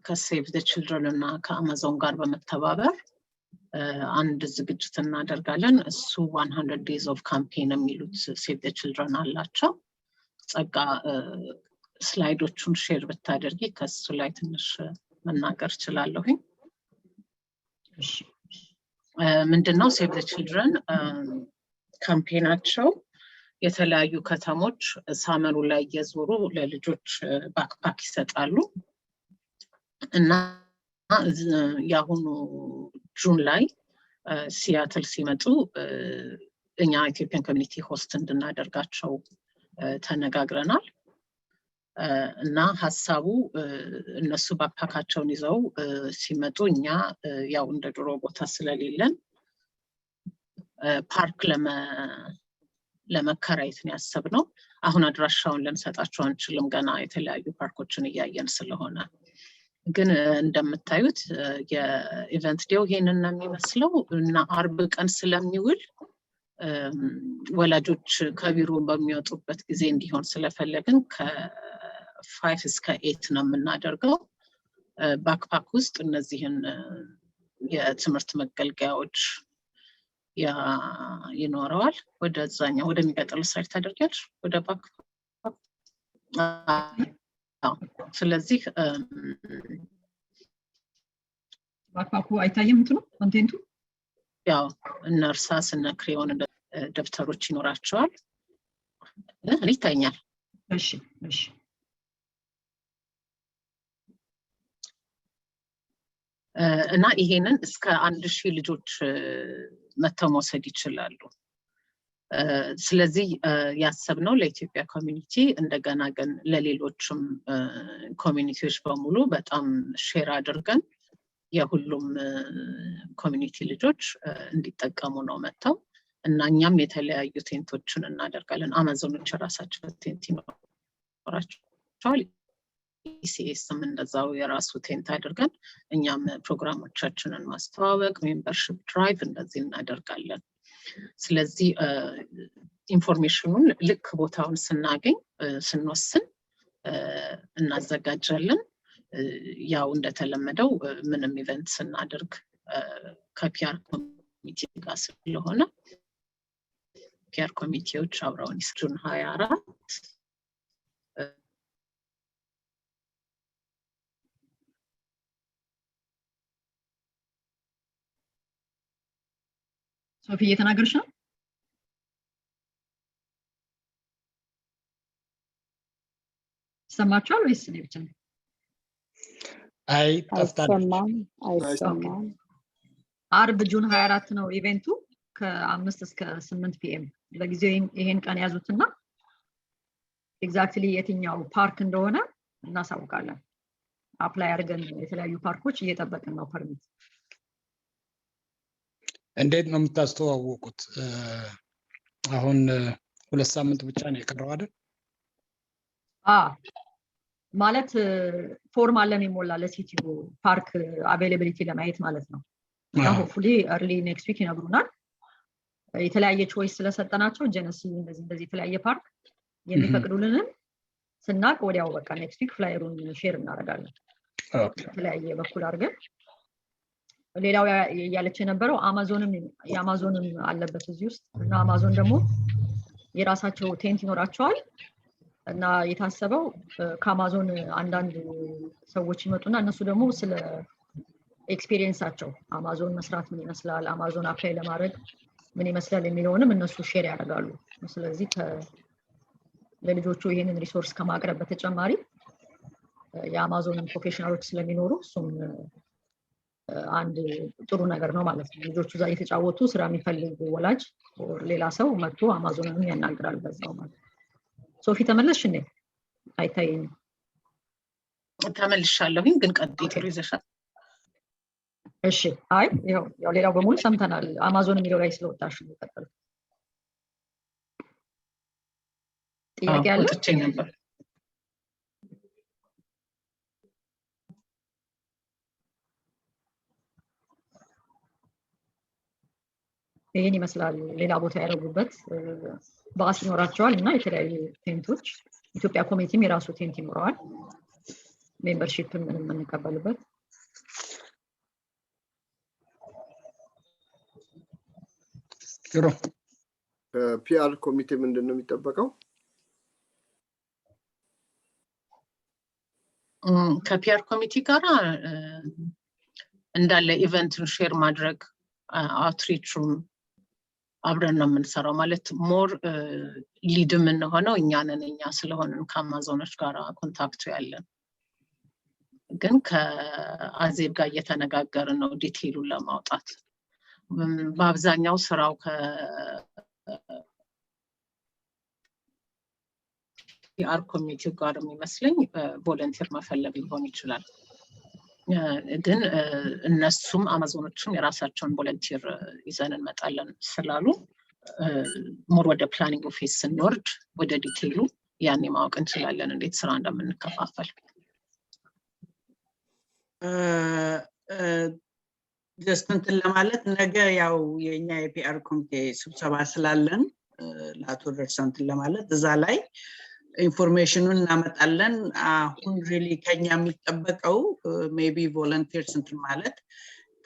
[SPEAKER 5] ከሴቭ ዘ ችልድረን እና ከአማዞን ጋር በመተባበር አንድ ዝግጅት እናደርጋለን። እሱ 100 days of campaign የሚሉት ሴቭ ዘ ችልድረን አላቸው። ጸጋ ስላይዶቹን ሼር ብታደርጊ ከሱ ላይ ትንሽ መናገር እችላለሁኝ። ምንድነው ሴቭ ዘ ችልድረን ካምፔናቸው? የተለያዩ ከተሞች ሳመሩ ላይ እየዞሩ ለልጆች ባክፓክ ይሰጣሉ እና የአሁኑ ጁን ላይ ሲያትል ሲመጡ እኛ ኢትዮጵያን ኮሚኒቲ ሆስት እንድናደርጋቸው ተነጋግረናል እና ሀሳቡ እነሱ ባክፓካቸውን ይዘው ሲመጡ እኛ ያው እንደ ድሮ ቦታ ስለሌለን ፓርክ ለመከራየት ነው ያሰብነው። አሁን አድራሻውን ልንሰጣቸው አንችልም፣ ገና የተለያዩ ፓርኮችን እያየን ስለሆነ። ግን እንደምታዩት የኢቨንት ዴው ይሄንን ነው የሚመስለው እና አርብ ቀን ስለሚውል ወላጆች ከቢሮ በሚወጡበት ጊዜ እንዲሆን ስለፈለግን ከ5 እስከ 8 ነው የምናደርገው። ባክፓክ ውስጥ እነዚህን የትምህርት መገልገያዎች ይኖረዋል። ወደዛኛው ወደሚቀጥለው ሳይት ታደርጊያለሽ ወደ ባክፓክ። ስለዚህ
[SPEAKER 2] ባክፓኩ አይታየም እንትኑ ኮንቴንቱ
[SPEAKER 5] ያው እነ እርሳስ እነ ክሬዮን ደብተሮች ይኖራቸዋል። ይታያል።
[SPEAKER 2] እሺ እሺ
[SPEAKER 5] እና ይሄንን እስከ 1000 ልጆች መተው መውሰድ ይችላሉ። ስለዚህ ያሰብነው ለኢትዮጵያ ኮሚኒቲ እንደገና ግን ለሌሎችም ኮሚኒቲዎች በሙሉ በጣም ሼር አድርገን የሁሉም ኮሚኒቲ ልጆች እንዲጠቀሙ ነው መተው እና እኛም የተለያዩ ቴንቶችን እናደርጋለን። አማዞኖች ራሳቸው ቴንት ይኖራቸዋል። ECSም እንደዛው የራሱ ቴንት አድርገን እኛም ፕሮግራሞቻችንን ማስተዋወቅ ሜምበርሺፕ ድራይቭ እንደዚህ እናደርጋለን። ስለዚህ ኢንፎርሜሽኑን ልክ ቦታውን ስናገኝ ስንወስን እናዘጋጃለን። ያው እንደተለመደው ምንም ኢቨንት ስናደርግ ከፒአር ኮሚቴ ጋር ስለሆነ ፒአር ኮሚቴዎች አብረውን ጁን 24
[SPEAKER 2] ሶፊ እየተናገርሽ ነው? ሰማችኋል ወይስ እኔ ብቻ ነኝ?
[SPEAKER 7] አይ ጠፍታለች።
[SPEAKER 8] አይሰማም።
[SPEAKER 2] አርብ ጁን 24 ነው ኢቨንቱ ከ5 እስከ 8 PM። ለጊዜው ይሄን ቀን ያዙትና ኤግዛክትሊ የትኛው ፓርክ እንደሆነ እናሳውቃለን። አፕላይ አድርገን የተለያዩ ፓርኮች እየጠበቅን ነው ፐርሚት።
[SPEAKER 7] እንዴት ነው የምታስተዋውቁት? አሁን 2 ሳምንት ብቻ ነው የቀረው አይደል?
[SPEAKER 2] ማለት ፎርም አለን ይሞላ ለሲቲው ፓርክ አቬይላቢሊቲ ለማየት ማለት ነው። እና ሆፕፉሊ early next week ይነግሩናል። የተለያየ ቾይስ ስለሰጠናቸው ጀነሲ እንደዚህ የተለያየ ፓርክ የሚፈቅዱልንን ስናቅ ወዲያው በቃ next week ፍላየሩን ሼር እናደርጋለን። የተለያየ በኩል አድርገን ሌላው ያለች የነበረው የአማዞንም አለበት እዚህ ውስጥ እና አማዞን ደግሞ የራሳቸው ቴንት ይኖራቸዋል እና የታሰበው ከአማዞን አንዳንድ ሰዎች ይመጡና እነሱ ደግሞ ስለ ኤክስፒሪየንሳቸው አማዞን መስራት ምን ይመስላል፣ አማዞን አፕላይ ለማድረግ ምን ይመስላል የሚለውንም እነሱ ሼር ያደርጋሉ። ስለዚህ ለልጆቹ ይሄንን ሪሶርስ ከማቅረብ በተጨማሪ የአማዞን ፕሮፌሽናሎች ስለሚኖሩ እሱም አንድ ጥሩ ነገር ነው ማለት ነው። ልጆቹ እዛ እየተጫወቱ ስራ የሚፈልግ ወላጅ ሌላ ሰው መጥቶ አማዞንን ያናግራል በዛው ማለት ነው። ሶፊ ተመለስሽ እንዴ? አይታየኝም።
[SPEAKER 5] ተመልሻለሁኝ ግን ቀጥይ ጥሩ ይዘሻል።
[SPEAKER 2] እሺ አይ ያው ሌላው በሙሉ ሰምተናል። አማዞን የሚለው ላይ ስለወጣሽ ነው የቀጠለው። ጥያቄ አለ?
[SPEAKER 5] ወጥቼ ነበር።
[SPEAKER 2] ይሄን ይመስላል። ሌላ ቦታ ያደረጉበት ባስ ይኖራቸዋል እና የተለያዩ ቴንቶች ኢትዮጵያ ኮሚኒቲም የራሱ ቴንት ይኖረዋል። ሜምበርሺፕ ምንም የምንቀበልበት
[SPEAKER 7] ጥሩ።
[SPEAKER 4] ፒአር ኮሚቴ ምንድን ነው የሚጠበቀው?
[SPEAKER 5] ከፒአር ኮሚቴ ጋር እንዳለ ኢቨንትን ሼር ማድረግ አውትሪቹን አብረን ነው የምንሰራው። ማለት ሞር ሊድ የምንሆነው እኛ ስለሆንን ከአማዞኖች ጋር ኮንታክቱ ያለን፣ ግን ከአዜብ ጋር እየተነጋገርን ነው ዲቴይሉን ለማውጣት። በአብዛኛው ስራው ከፒአር ኮሚቴው ጋር የሚመስለኝ ቮለንቲር መፈለግ ሊሆን ይችላል። ግን እነሱም አማዞኖችም የራሳቸውን ቮለንቲር ይዘን እንመጣለን ስላሉ ሞር ወደ ፕላኒንግ ኦፊስ ስንወርድ ወደ ዲቴይሉ ያኔ ማወቅ እንችላለን እንዴት ስራ እንደምንከፋፈል።
[SPEAKER 8] ጀስት እንትን ለማለት ነገ ያው የኛ የፒአር ኮሚቴ ስብሰባ ስላለን ለአቶ ደርሰንትን ለማለት እዛ ላይ ኢንፎርሜሽኑን እናመጣለን። አሁን ሪሊ ከኛ የሚጠበቀው ሜቢ ቮለንቲርስ እንትን ማለት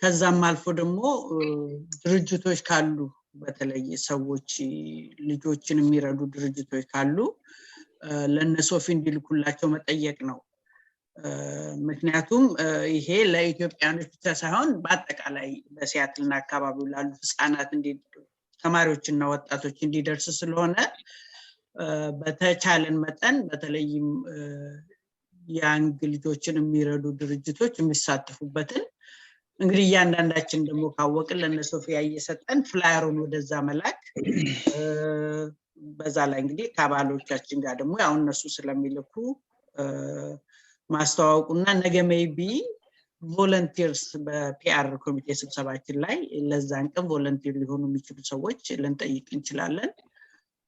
[SPEAKER 8] ከዛም አልፎ ደግሞ ድርጅቶች ካሉ በተለይ ሰዎች ልጆችን የሚረዱ ድርጅቶች ካሉ ለነሶፊ እንዲልኩላቸው መጠየቅ ነው። ምክንያቱም ይሄ ለኢትዮጵያኖች ብቻ ሳይሆን በአጠቃላይ በሲያትልና አካባቢው ላሉ ህፃናት ተማሪዎችና ወጣቶች እንዲደርስ ስለሆነ በተቻለን መጠን በተለይም ያንግ ልጆችን የሚረዱ ድርጅቶች የሚሳተፉበትን እንግዲህ እያንዳንዳችን ደግሞ ካወቅን ለነሶፊያ እየሰጠን ፍላየሩን ወደዛ መላክ፣ በዛ ላይ እንግዲህ ከአባሎቻችን ጋር ደግሞ ያው እነሱ ስለሚልኩ ማስተዋወቁና ነገ ሜይቢ ቮለንቲርስ በፒአር ኮሚቴ ስብሰባችን ላይ ለዛን ቀን ቮለንቲር ሊሆኑ የሚችሉ ሰዎች ልንጠይቅ እንችላለን።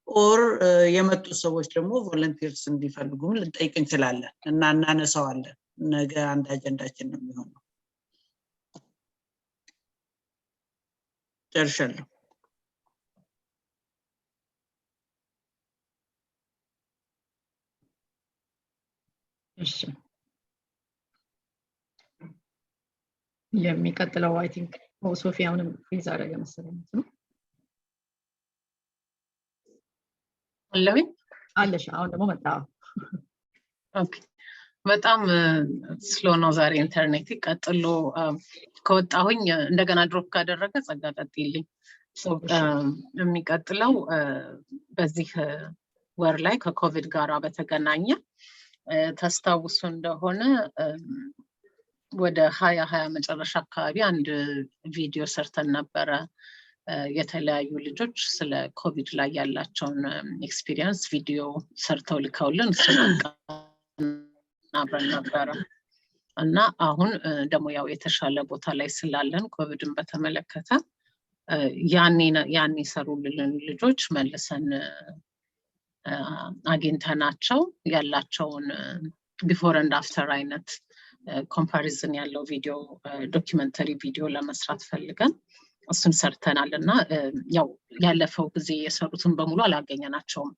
[SPEAKER 8] ኦር የመጡ ሰዎች ደግሞ ቮለንቲርስ እንዲፈልጉም ልንጠይቅ እንችላለን እና እናነሳዋለን። ነገ አንድ አጀንዳችን ነው የሚሆነው። ጨርሻለሁ።
[SPEAKER 2] እሺ የሚቀጥለው አይ ቲንክ ሶፊያውንም ፕሊዝ አደረገ መሰለኝ ነው አለሽ። አሁን ደግሞ መጣ።
[SPEAKER 5] ኦኬ በጣም ስሎ ነው ዛሬ ኢንተርኔት። ቀጥሎ ከወጣሁኝ እንደገና ድሮፕ ካደረገ ጸጋ ቀጥይልኝ። የሚቀጥለው በዚህ ወር ላይ ከኮቪድ ጋራ በተገናኘ ተስታውሱ እንደሆነ ወደ 2020 መጨረሻ አካባቢ አንድ ቪዲዮ ሰርተን ነበረ። የተለያዩ ልጆች ስለ ኮቪድ ላይ ያላቸውን ኤክስፒሪየንስ ቪዲዮ ሰርተው ልከውልን እሱን አብረን ነበረ እና አሁን ደግሞ ያው የተሻለ ቦታ ላይ ስላለን ኮቪድን በተመለከተ ያን የሰሩልን ልጆች መልሰን አግኝተናቸው ያላቸውን ቢፎር ኤንድ አፍተር አይነት ኮምፓሪዝን ያለው ቪዲዮ ዶክመንተሪ ቪዲዮ ለመስራት ፈልገን እሱን ሰርተናል እና ያው ያለፈው ጊዜ የሰሩትን በሙሉ አላገኘናቸውም።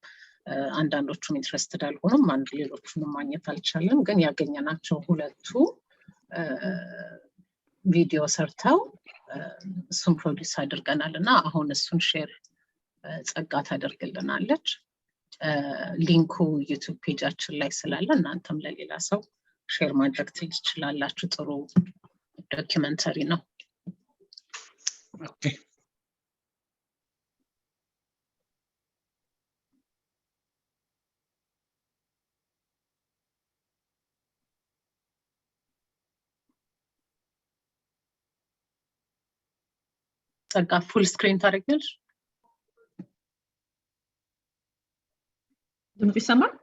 [SPEAKER 5] አንዳንዶቹም ኢንትረስትድ አልሆኑም፣ ሌሎቹንም ማግኘት አልቻለም። ግን ያገኘናቸው ሁለቱ ቪዲዮ ሰርተው እሱን ፕሮዲውስ አድርገናል እና አሁን እሱን ሼር ጸጋ ታደርግልናለች። ሊንኩ ዩቲዩብ ፔጃችን ላይ ስላለ እናንተም ለሌላ ሰው ሼር ማድረግ ትችላላችሁ። ጥሩ ዶክመንተሪ ነው።
[SPEAKER 7] ኦኬ
[SPEAKER 5] ጸጋ ፉል ስክሪን ታደርጊያለሽ?
[SPEAKER 2] ድምፅ ይሰማል?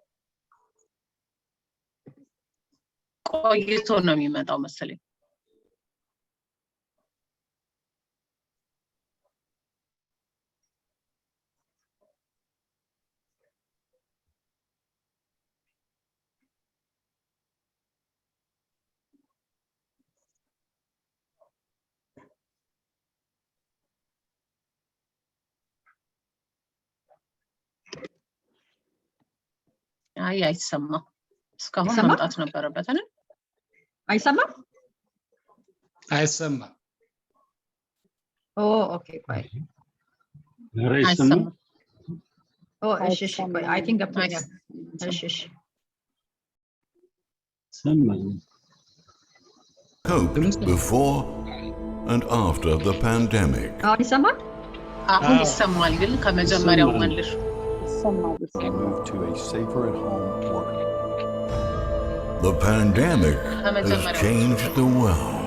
[SPEAKER 5] ቆይቶ ነው የሚመጣው መሰለኝ። አይሰማም። እስካሁን መምጣት ነበረበት አይደል?
[SPEAKER 2] አይሰማም?
[SPEAKER 7] አይሰማም።
[SPEAKER 2] ኦ ኦኬ ቆይ
[SPEAKER 5] አይሰማም።
[SPEAKER 2] ኦ እሺ ቆይ አይ ቲንክ ገብቶኛል። እሺ
[SPEAKER 9] Coped before and after the pandemic.
[SPEAKER 2] አሁን ይሰማል?
[SPEAKER 5] አሁን ይሰማል ግን ከመጀመሪያው መልሽ።
[SPEAKER 10] Move to a safer at home work.
[SPEAKER 9] The pandemic has changed the world.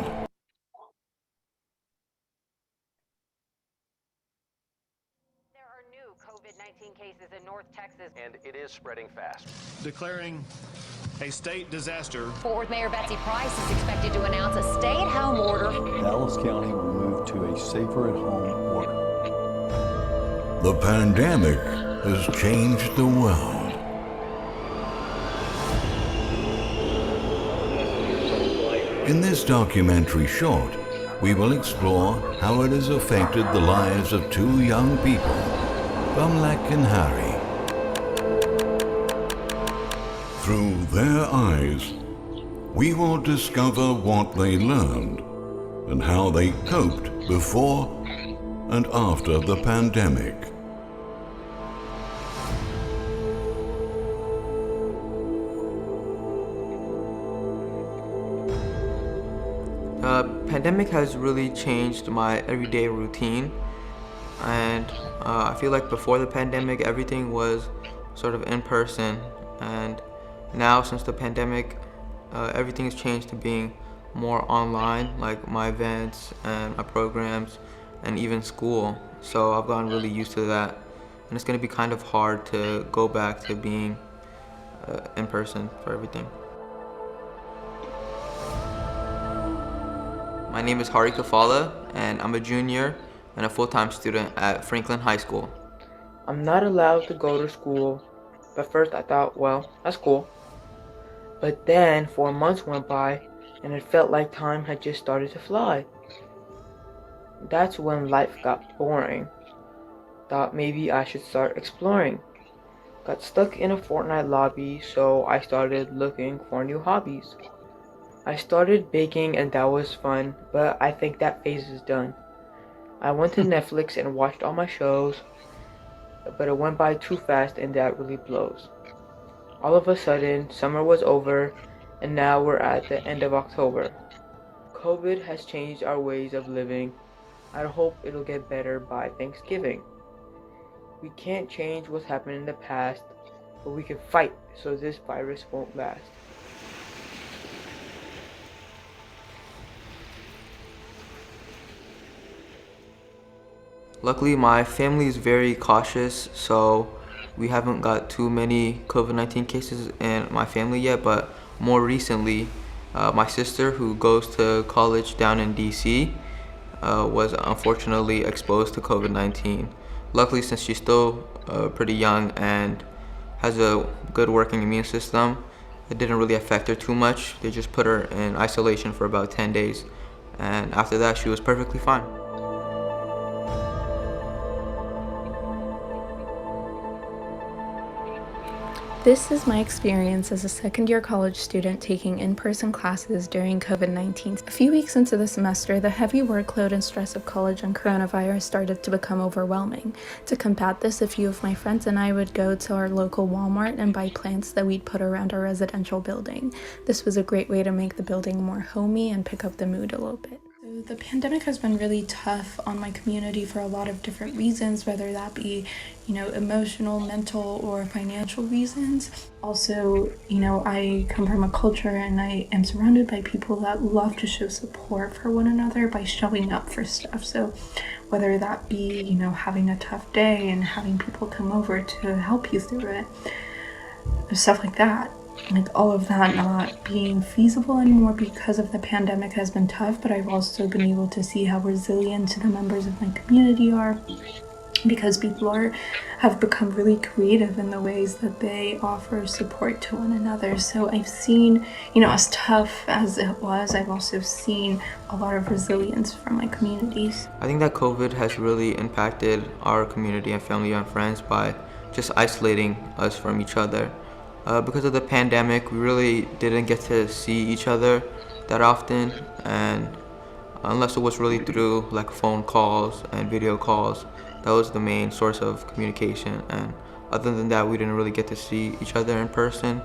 [SPEAKER 11] There are new COVID-19 cases in North Texas,
[SPEAKER 12] and it is spreading fast.
[SPEAKER 13] Declaring a state disaster.
[SPEAKER 11] Fort Worth Mayor Betsy Price is expected to announce a stay-at-home order.
[SPEAKER 10] Dallas County will move to a safer at home work.
[SPEAKER 9] The pandemic has changed the world. In this documentary short, we will explore how it has affected the lives of two young people, Bumlak and Harry. Through their eyes, we will discover what they learned and how they coped before and after the pandemic.
[SPEAKER 14] Pandemic has really changed my everyday routine, and I feel like before the pandemic everything was sort of in person, and now since the pandemic everything's changed to being more online, like my events and my programs and even school. So I've gotten really used to that, and it's going to be kind of hard to go back to being in person for everything. My name is Hari Kafala, and I'm a junior and a full-time student at Franklin High School.
[SPEAKER 15] I'm not allowed to go to school, but first I thought, well, that's cool. But then 4 months went by, and it felt like time had just started to fly. That's when life got boring. Thought maybe I should start exploring. Got stuck in a Fortnite lobby, so I started looking for new hobbies. I started baking, and that was fun, but I think that phase is done. I went to Netflix and watched all my shows, but it went by too fast, and that really blows. All of a sudden, summer was over, and now we're at the end of October. COVID has changed our ways of living. I hope it'll get better by Thanksgiving. We can't change what's happened in the past, but we can fight so this virus won't last.
[SPEAKER 14] Luckily, my family is very cautious, so we haven't got too many COVID-19 cases in my family yet, but more recently, my sister, who goes to college down in DC, was unfortunately exposed to COVID-19. Luckily, since she's still pretty young and has a good working immune system, it didn't really affect her too much. They just put her in isolation for about 10 days. And after that, she was perfectly fine.
[SPEAKER 12] This is my experience as a second-year college student taking in-person classes during COVID-19. A few weeks into the semester, the heavy workload and stress of college and coronavirus started to become overwhelming. To combat this, a few of my friends and I would go to our local Walmart and buy plants that we'd put around our residential building. This was a great way to make the building more homey and pick up the mood a little bit. The pandemic has been really tough on my community for a lot of different reasons, whether that be, emotional, mental, or financial reasons. Also, I come from a culture and I am surrounded by people that love to show support for one another by showing up for stuff. So whether that be, having a tough day and having people come over to help you through it, stuff like that. Like all of that not being feasible anymore because of the pandemic has been tough, but I've also been able to see how resilient the members of my community are, because people have become really creative in the ways that they offer support to one another. So I've seen, as tough as it was, I've also seen a lot of resilience from my communities.
[SPEAKER 14] I think that COVID has really impacted our community and family and friends by just isolating us from each other. Because of the pandemic, we really didn't get to see each other that often, and unless it was really through like phone calls and video calls, that was the main source of communication. And other than that, we didn't really get to see each other in person.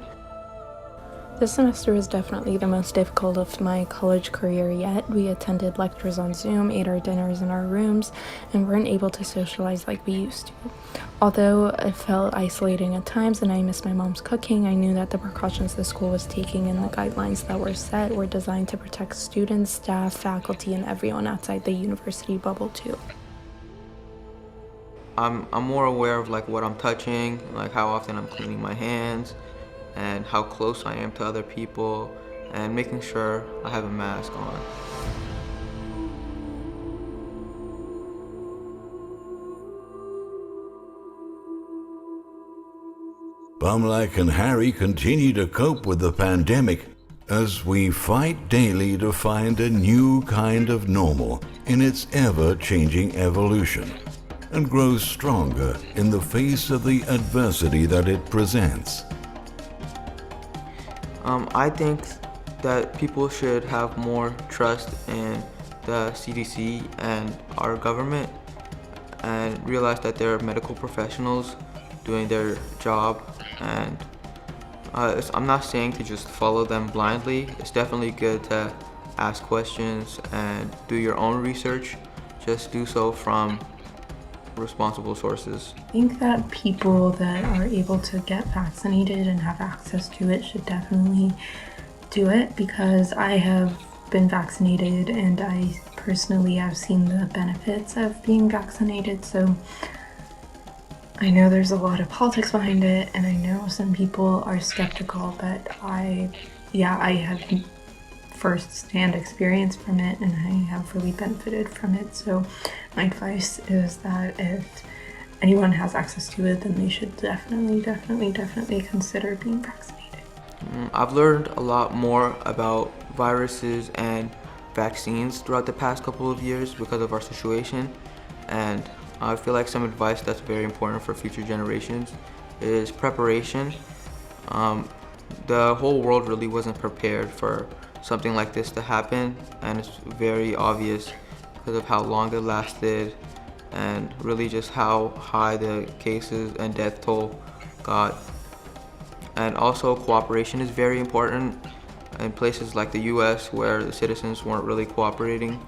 [SPEAKER 12] This semester was definitely the most difficult of my college career yet. We attended lectures on Zoom, ate our dinners in our rooms, and weren't able to socialize like we used to. Although it felt isolating at times and I missed my mom's cooking, I knew that the precautions the school was taking and the guidelines that were set were designed to protect students, staff, faculty, and everyone outside the university bubble too.
[SPEAKER 14] I'm more aware of like what I'm touching, like how often I'm cleaning my hands, and how close I am to other people, and making sure I have a mask on.
[SPEAKER 9] Bumlack and Harry continue to cope with the pandemic as we fight daily to find a new kind of normal in its ever-changing evolution, and grow stronger in the face of the adversity that it presents.
[SPEAKER 14] I think that people should have more trust in the CDC and our government, and realize that they're medical professionals doing their job. And I'm not saying to just follow them blindly. It's definitely good to ask questions and do your own research. Just do so from responsible sources.
[SPEAKER 12] I think that people that are able to get vaccinated and have access to it should definitely do it, because I have been vaccinated and I personally have seen the benefits of being vaccinated. So I know there's a lot of politics behind it, and I know some people are skeptical, but I have first-hand experience from it and I have really benefited from it. So my advice is that if anyone has access to it, then they should definitely consider being vaccinated.
[SPEAKER 14] I've learned a lot more about viruses and vaccines throughout the past couple of years because of our situation, and I feel like some advice that's very important for future generations is preparation. The whole world really wasn't prepared for something like this to happen, and it's very obvious because of how long it lasted and really just how high the cases and death toll got. And also cooperation is very important in places like the US, where the citizens weren't really cooperating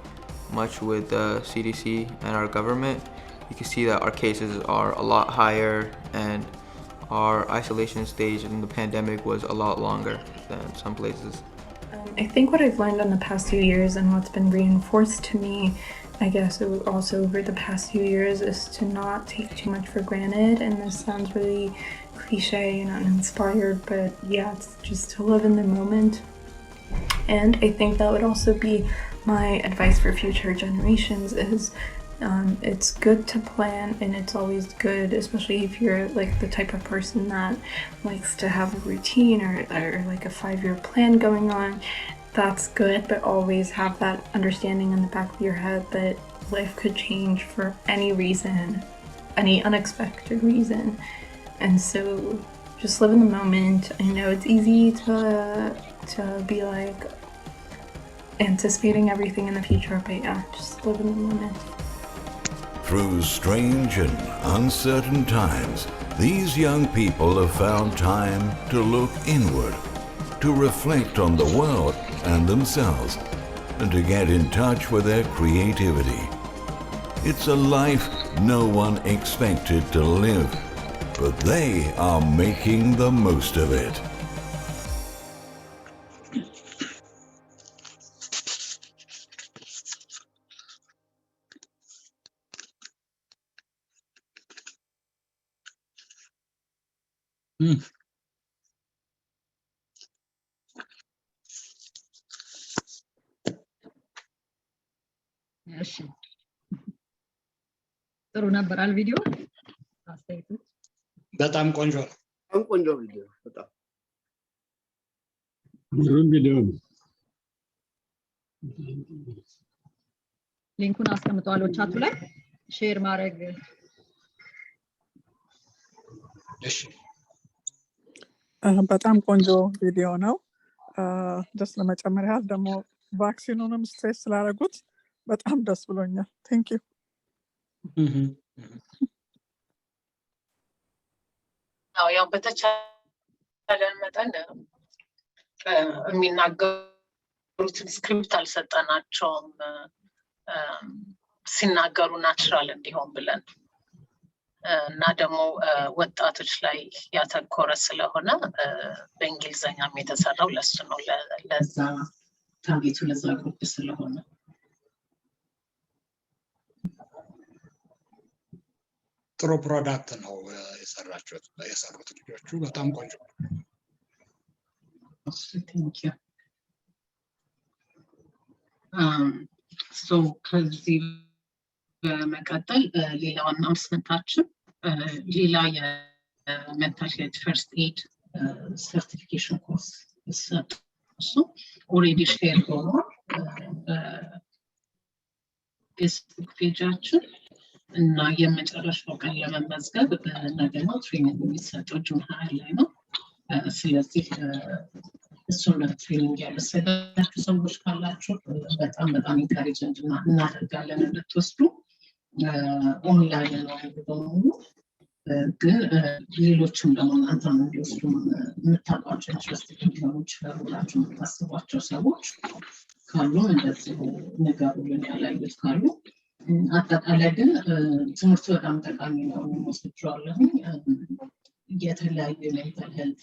[SPEAKER 14] much with the CDC and our government. You can see that our cases are a lot higher and our isolation stage in the pandemic was a lot longer than some places.
[SPEAKER 12] I think what I've learned in the past few years and what's been reinforced to me, I guess also over the past few years, is to not take too much for granted. And this sounds really cliche and uninspired, but yeah, it's just to live in the moment. And I think that would also be My advice for future generations is it's good to plan, and it's always good, especially if you're like the type of person that likes to have a routine or like a 5-year plan going on. That's good, but always have that understanding in the back of your head that life could change for any reason, any unexpected reason. And so just live in the moment. I know it's easy to be like anticipating everything in the future, but yeah, just live in the moment.
[SPEAKER 9] Through strange and uncertain times, these young people have found time to look inward, to reflect on the world and themselves, and to get in touch with their creativity. It's a life no one expected to live, but they are making the most of it.
[SPEAKER 2] እሺ ጥሩ ነበር ቪዲዮ አስተያየቶች
[SPEAKER 7] በጣም ቆንጆ ነው።
[SPEAKER 4] በጣም ቆንጆ ቪዲዮ በጣም
[SPEAKER 7] ግሩም ቪዲዮ ነው።
[SPEAKER 2] ሊንኩን አስቀምጠዋለሁ ቻቱ ላይ ሼር ማድረግ
[SPEAKER 7] እሺ
[SPEAKER 6] በጣም ቆንጆ ቪዲዮ ነው። ደስ ለመጨመር ያህል ደግሞ ቫክሲኑንም ስትሬስ ስላደረጉት በጣም ደስ ብሎኛል። ቴንክ ዩ።
[SPEAKER 5] ያው በተቻለን መጠን የሚናገሩትን ስክሪፕት አልሰጠናቸውም ሲናገሩ ናቹራል እንዲሆን ብለን እና ደግሞ ወጣቶች ላይ ያተኮረ ስለሆነ በእንግሊዘኛም የተሰራው ለሱ ነው ለዛ ታርጌቱ ለዛ ግሩፕ ስለሆነ
[SPEAKER 7] ጥሩ ፕሮዳክት ነው የሰሩት ልጆቹ በጣም ቆንጆ።
[SPEAKER 5] Thank you. So ከዚህ በመቀጠል ሌላው አናውንስመንታችን ሌላ የሜንታል ሄልት ፈርስት ኤድ ሰርቲፊኬሽን ኮርስ ይሰጥ እሱ ኦልሬዲ ሼር ሆኗል በፌስቡክ ፔጃችን እና የመጨረሻው ቀን ለመመዝገብ ነገ ነው ትሬኒንግ የሚሰጠው ጁን 20 ላይ ነው። ስለዚህ እሱን ትሬኒንግ ያለሰዳችሁ ሰዎች ካላችሁ በጣም ኢንካሬጅ እናደርጋለን እንድትወስዱ። ኦንላይን ነው በሙሉ ግን ሌሎችም ደግሞ እናንተም እንዲወስዱ የምታውቋቸው ኢንትረስትድ ሊሆኑ ይችላሉ ብላችሁ የምታስቧቸው ሰዎች ካሉ እንደዚህ ንገሩልን ያላዩት ካሉ። አጠቃላይ ግን ትምህርቱ በጣም ጠቃሚ ነው ወስጃለሁ። የተለያዩ ሜንታል ሄልት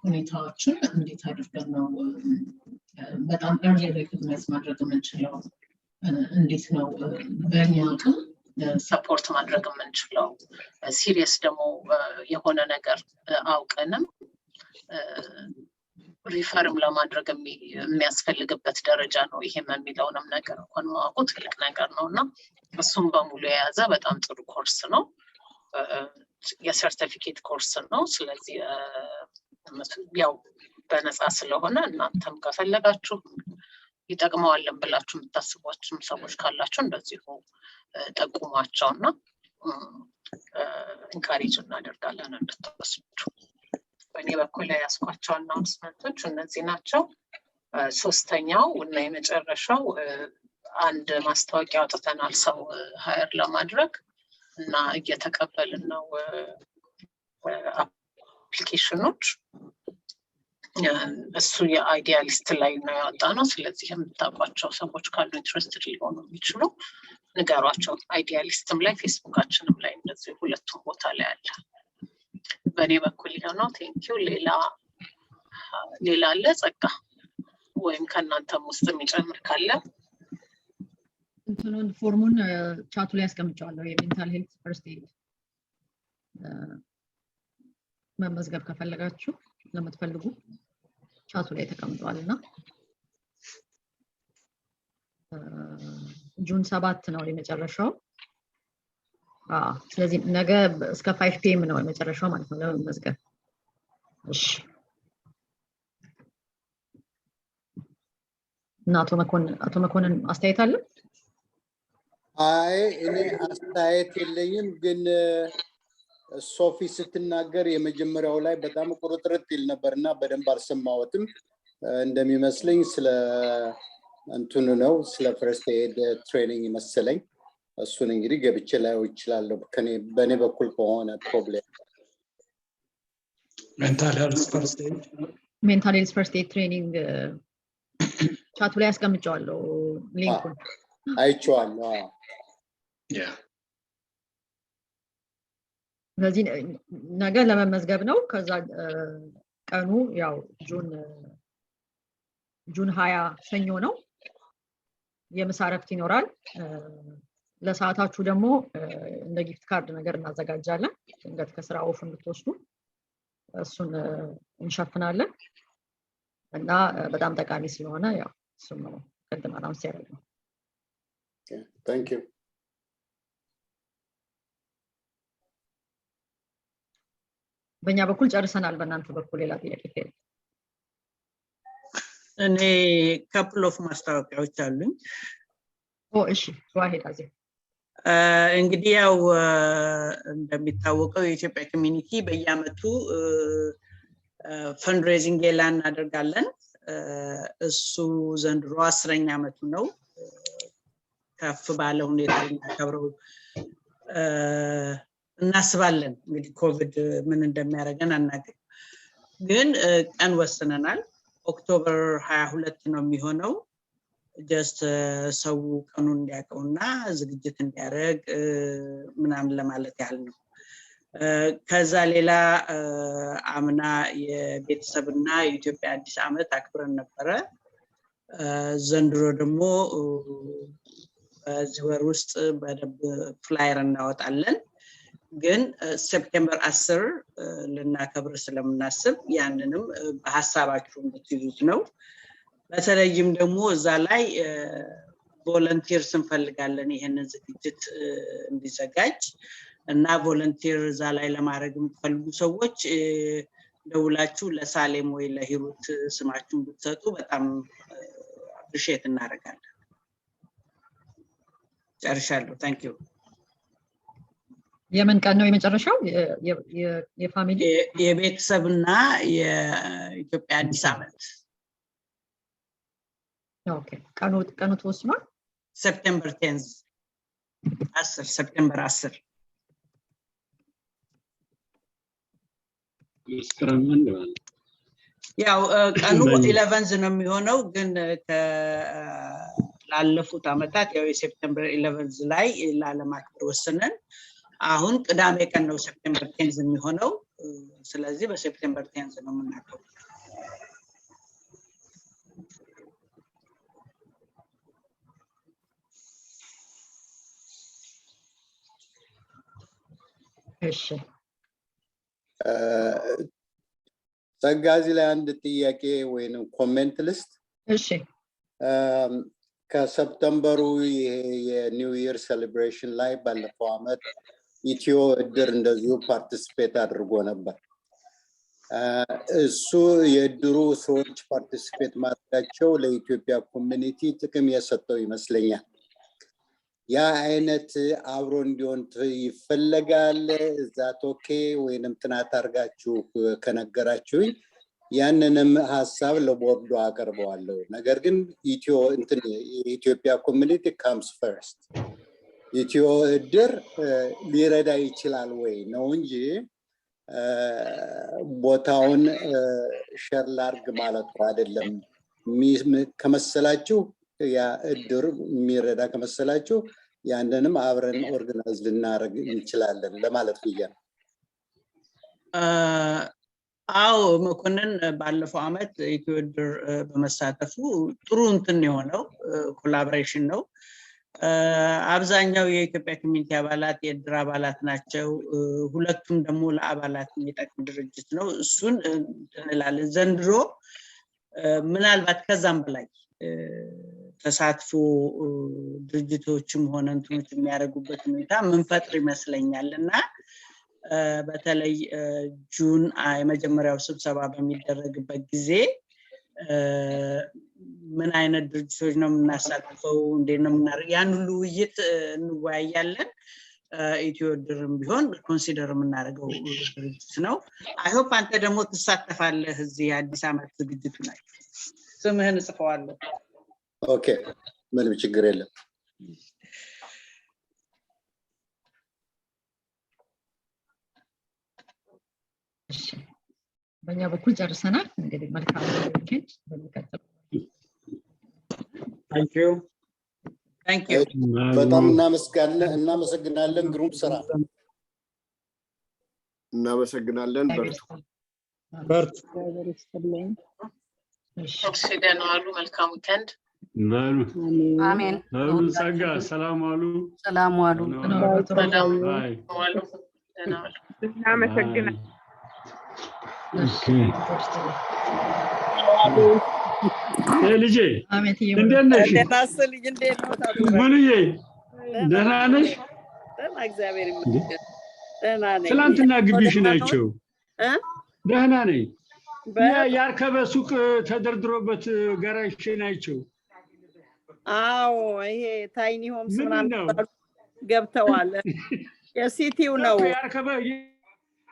[SPEAKER 5] ሁኔታዎችን እንዴት አድርገን ነው በጣም ኤርሊ ሬኮግናይዝ ማድረግ የምንችለው፣ እንዴት ነው በእኛ አቅም ሰፖርት ማድረግ የምንችለው፣ ሲሪየስ ደግሞ የሆነ ነገር አውቀንም ሪፈርም ለማድረግ የሚያስፈልግበት ደረጃ ነው ይሄም የሚለውንም ነገር እንኳን ማወቁ ትልቅ ነገር ነው እና እሱም በሙሉ የያዘ በጣም ጥሩ ኮርስ ነው። የሰርቲፊኬት ኮርስ ነው። ስለዚህ ያው በነፃ ስለሆነ እናንተም ከፈለጋችሁ ይጠቅመዋልን ብላችሁ የምታስቧቸው ሰዎች ካላችሁ እንደዚሁ ጠቁሟቸውና ኢንካሬጅ እናደርጋለን እንድትወስዱ። በእኔ በኩል ላይ ያስኳቸው አናውንስመንቶች እነዚህ ናቸው። ሶስተኛው እና የመጨረሻው አንድ ማስታወቂያ አውጥተናል ሰው ሃየር ለማድረግ እና እየተቀበልን ነው አፕሊኬሽኖች። እሱ የአይዲያሊስት ላይ ነው ያወጣነው። ስለዚህ የምታውቋቸው ሰዎች ካሉ ኢንትረስትድ ሊሆኑ የሚችሉ ንገሯቸው። አይዲያሊስትም ላይ ፌስቡካችንም ላይ እንደዚህ ሁለቱም ቦታ ላይ አለ። በእኔ በኩል ይሆነው ቴንኪው። ሌላ አለ ጸጋ ወይም ከእናንተም ውስጥ የሚጨምር ካለ?
[SPEAKER 2] እንትኑን ፎርሙን ቻቱ ላይ አስቀምጫለሁ። የሜንታል ሄልት ፈርስት ኤድ መመዝገብ ከፈለጋችሁ ለምትፈልጉ ቻቱ ላይ ተቀምጧልና ጁን 7 ነው የመጨረሻው ስለዚህ ነገ እስከ 5 PM ነው የመጨረሻው ማለት ነው ለመመዝገብ እሺ እና አቶ መኮንን አስተያየት አለ
[SPEAKER 16] አይ እኔ አስተያየት የለኝም ግን ሶፊ ስትናገር የመጀመሪያው ላይ በጣም ቁርጥርጥ ይል ነበርና በደንብ አልሰማሁትም እንደሚመስለኝ ስለ እንትኑ ነው ስለ ፈርስት ኤድ ትሬኒንግ መሰለኝ እሱን እንግዲህ ገብቼ ላይ ይችላል በኔ በኩል ከሆነ ፕሮብሌም
[SPEAKER 7] ሜንታል ሄልዝ
[SPEAKER 2] ፈርስት ኤድ ትሬኒንግ ቻቱ ላይ አስቀምጫለሁ ሊንኩን
[SPEAKER 16] አይቼዋለሁ
[SPEAKER 2] ያ ስለዚህ ነገ ለመመዝገብ ነው ከዛ ቀኑ ያው ጁን 20 ሰኞ ነው የምሳ እረፍት ይኖራል ለሰዓታችሁ ደግሞ እንደ ጊፍት ካርድ ነገር እናዘጋጃለን እንግዲህ ከስራ ኦፍ እንድትወስዱ እሱን እንሸፍናለን እና በጣም ጠቃሚ ስለሆነ ያው እሱን ነው ቅድም አናውንስ ያደረግነው
[SPEAKER 16] Thank you
[SPEAKER 2] በእኛ በኩል ጨርሰናል በእናንተ በኩል ሌላ ጥያቄ ካለ
[SPEAKER 8] እኔ ካፕል ኦፍ ማስታወቂያዎች አሉኝ
[SPEAKER 2] እሺ ዋሂድ አዚ
[SPEAKER 8] እንግዲህ ያው እንደሚታወቀው የኢትዮጵያ ኮሚኒቲ በየአመቱ ፈንድሬዚንግ ኤላን እናደርጋለን እሱ ዘንድሮ 10ኛ አመቱ ነው ከፍ ባለ ሁኔታ እናከብረው እናስባለን እንግዲህ ኮቪድ ምን እንደሚያደርገን አናውቅም ግን ቀን ወስነናል ኦክቶበር 22 ነው የሚሆነው ጀስት ሰው ቀኑን እንዲያውቀውና ዝግጅት እንዲያደርግ ምናምን ለማለት ያህል ነው ከዛ ሌላ አምና የቤተሰብና የኢትዮጵያ አዲስ አመት አክብረን ነበረ ዘንድሮ ደግሞ በዚህ ወር ውስጥ በደብ ፍላየር እናወጣለን ግን ሴፕቴምበር 10 ልናከብር ስለምናስብ ያንንም በሐሳባችሁ እንድትይዙት ነው በተለይም ደግሞ እዛ ላይ ቮለንቲርስ እንፈልጋለን ይሄንን ዝግጅት እንዲዘጋጅ እና ቮለንቲር እዛ ላይ ለማድረግ የምትፈልጉ ሰዎች ደውላችሁ ለሳሌም ወይ ለሂሩት ስማችሁን ብትሰጡ በጣም አፕሪሺየት እናደርጋለን ጨርሻለሁ ታንክ ዩ
[SPEAKER 2] የምን ቀን ነው የመጨረሻው የፋሚሊ
[SPEAKER 8] የቤተሰብና የኢትዮጵያ አዲስ አመት
[SPEAKER 2] ኦኬ ቀኑ ተወስኗል
[SPEAKER 8] ሴፕቴምበር 10 ሴፕቴምበር 10
[SPEAKER 7] መስከረም
[SPEAKER 8] ያው ቀኑ 11 ነው የሚሆነው ግን ላለፉት አመታት ያው የሴፕቴምበር 11 ላይ ላለማክበር ወሰነን አሁን ቅዳሜ ቀን ነው ሴፕቴምበር 10 የሚሆነው ስለዚህ በሴፕቴምበር 10 ነው የምናከብረው
[SPEAKER 2] እሺ
[SPEAKER 16] ጸጋዚ ላይ አንድ ጥያቄ ወይንም ኮሜንት ልስት
[SPEAKER 2] እሺ
[SPEAKER 16] ከሰፕተምበሩ የኒው ይር ሴሌብሬሽን ላይ ባለፈው አመት ኢትዮ እድር እንደዚሁ ፓርቲሲፔት አድርጎ ነበር እሱ የእድሩ ሰዎች ፓርቲሲፔት ማድረጋቸው ለኢትዮጵያ ኮሚኒቲ ጥቅም የሰጠው ይመስለኛል ያ አይነት አብሮ እንዲሆን ይፈልጋል ዛት ኦኬ ወይንም ጥናት አርጋችሁ ከነገራችሁኝ ያንንም ሐሳብ ለቦርዱ አቀርበዋለሁ ነገር ግን ኢትዮጵያ ኮሚኒቲ comes first ኢትዮ እድር ሊረዳ ይችላል ወይ ነው እንጂ ቦታውን ሸር ላርግ ማለት አይደለም ከመሰላችሁ ያ እድር የሚረዳ ከመሰላችሁ ያንንም አብረን ኦርጋናይዝ ልናደርግ እንችላለን ለማለት ብዬ ነው
[SPEAKER 8] አው መኮንን ባለፈው አመት ኢትዮ እድር በመሳተፉ ጥሩ እንትን የሆነው ኮላቦሬሽን ነው አብዛኛው የኢትዮጵያ ኮሚኒቲ አባላት የእድር አባላት ናቸው ሁለቱም ደግሞ ለአባላት የሚጠቅም ድርጅት ነው እሱን እንላለን ዘንድሮ ምናልባት ከዛም በላይ ተሳትፎ ድርጅቶችም ሆነ እንትኖች የሚያደርጉበት ሁኔታ መንፈጥር ይመስለኛልና በተለይ ጁን የመጀመሪያው ስብሰባ በሚደረግበት ጊዜ ምን አይነት ድርጅቶች ነው የምናሳትፈው እንዴት ነው ያን ሁሉ ውይይት እንወያያለን ኢትዮ ድርም ቢሆን ኮንሲደር የምናደርገው ድርጅት ነው አይ ሆፕ አንተ ደግሞ ትሳተፋለህ እዚህ አዲስ አመት ዝግጅቱ ላይ ስምህን ጽፈዋለሁ
[SPEAKER 16] ኦኬ ምንም ችግር የለም
[SPEAKER 2] በእኛ በኩል ጨርሰናል እንግዲህ መልካም ዊኬንድ በሚቀጥለው
[SPEAKER 8] Thank you
[SPEAKER 16] በጣም እናመሰግናለን ግሩም ስራ
[SPEAKER 4] እናመሰግናለን
[SPEAKER 5] በርቱ ደህና ዋሉ መልካም ዊኬንድ
[SPEAKER 17] አሜን
[SPEAKER 18] ጸጋ ሰላም ዋሉ
[SPEAKER 17] ሰላም ዋሉ
[SPEAKER 5] ደህና ዋሉ
[SPEAKER 17] እናመሰግናለን
[SPEAKER 18] ልጄ እንደት ነሽ
[SPEAKER 17] ተታሰልኝ እንዴት ነው
[SPEAKER 18] ሙሉዬ ደህና ነሽ
[SPEAKER 17] ደህና እግዚአብሔር ይመስገን ደህና ነኝ
[SPEAKER 18] ትናንትና ግቢሽ ናቸው ደህና ነኝ ያርከበ ሱቅ ተደርድሮበት ጋራሽ ናቸው
[SPEAKER 17] አዎ ይሄ ታይኒ ሆምስ ምናምን ገብተዋል የሲቲው ነው
[SPEAKER 18] ያርከበ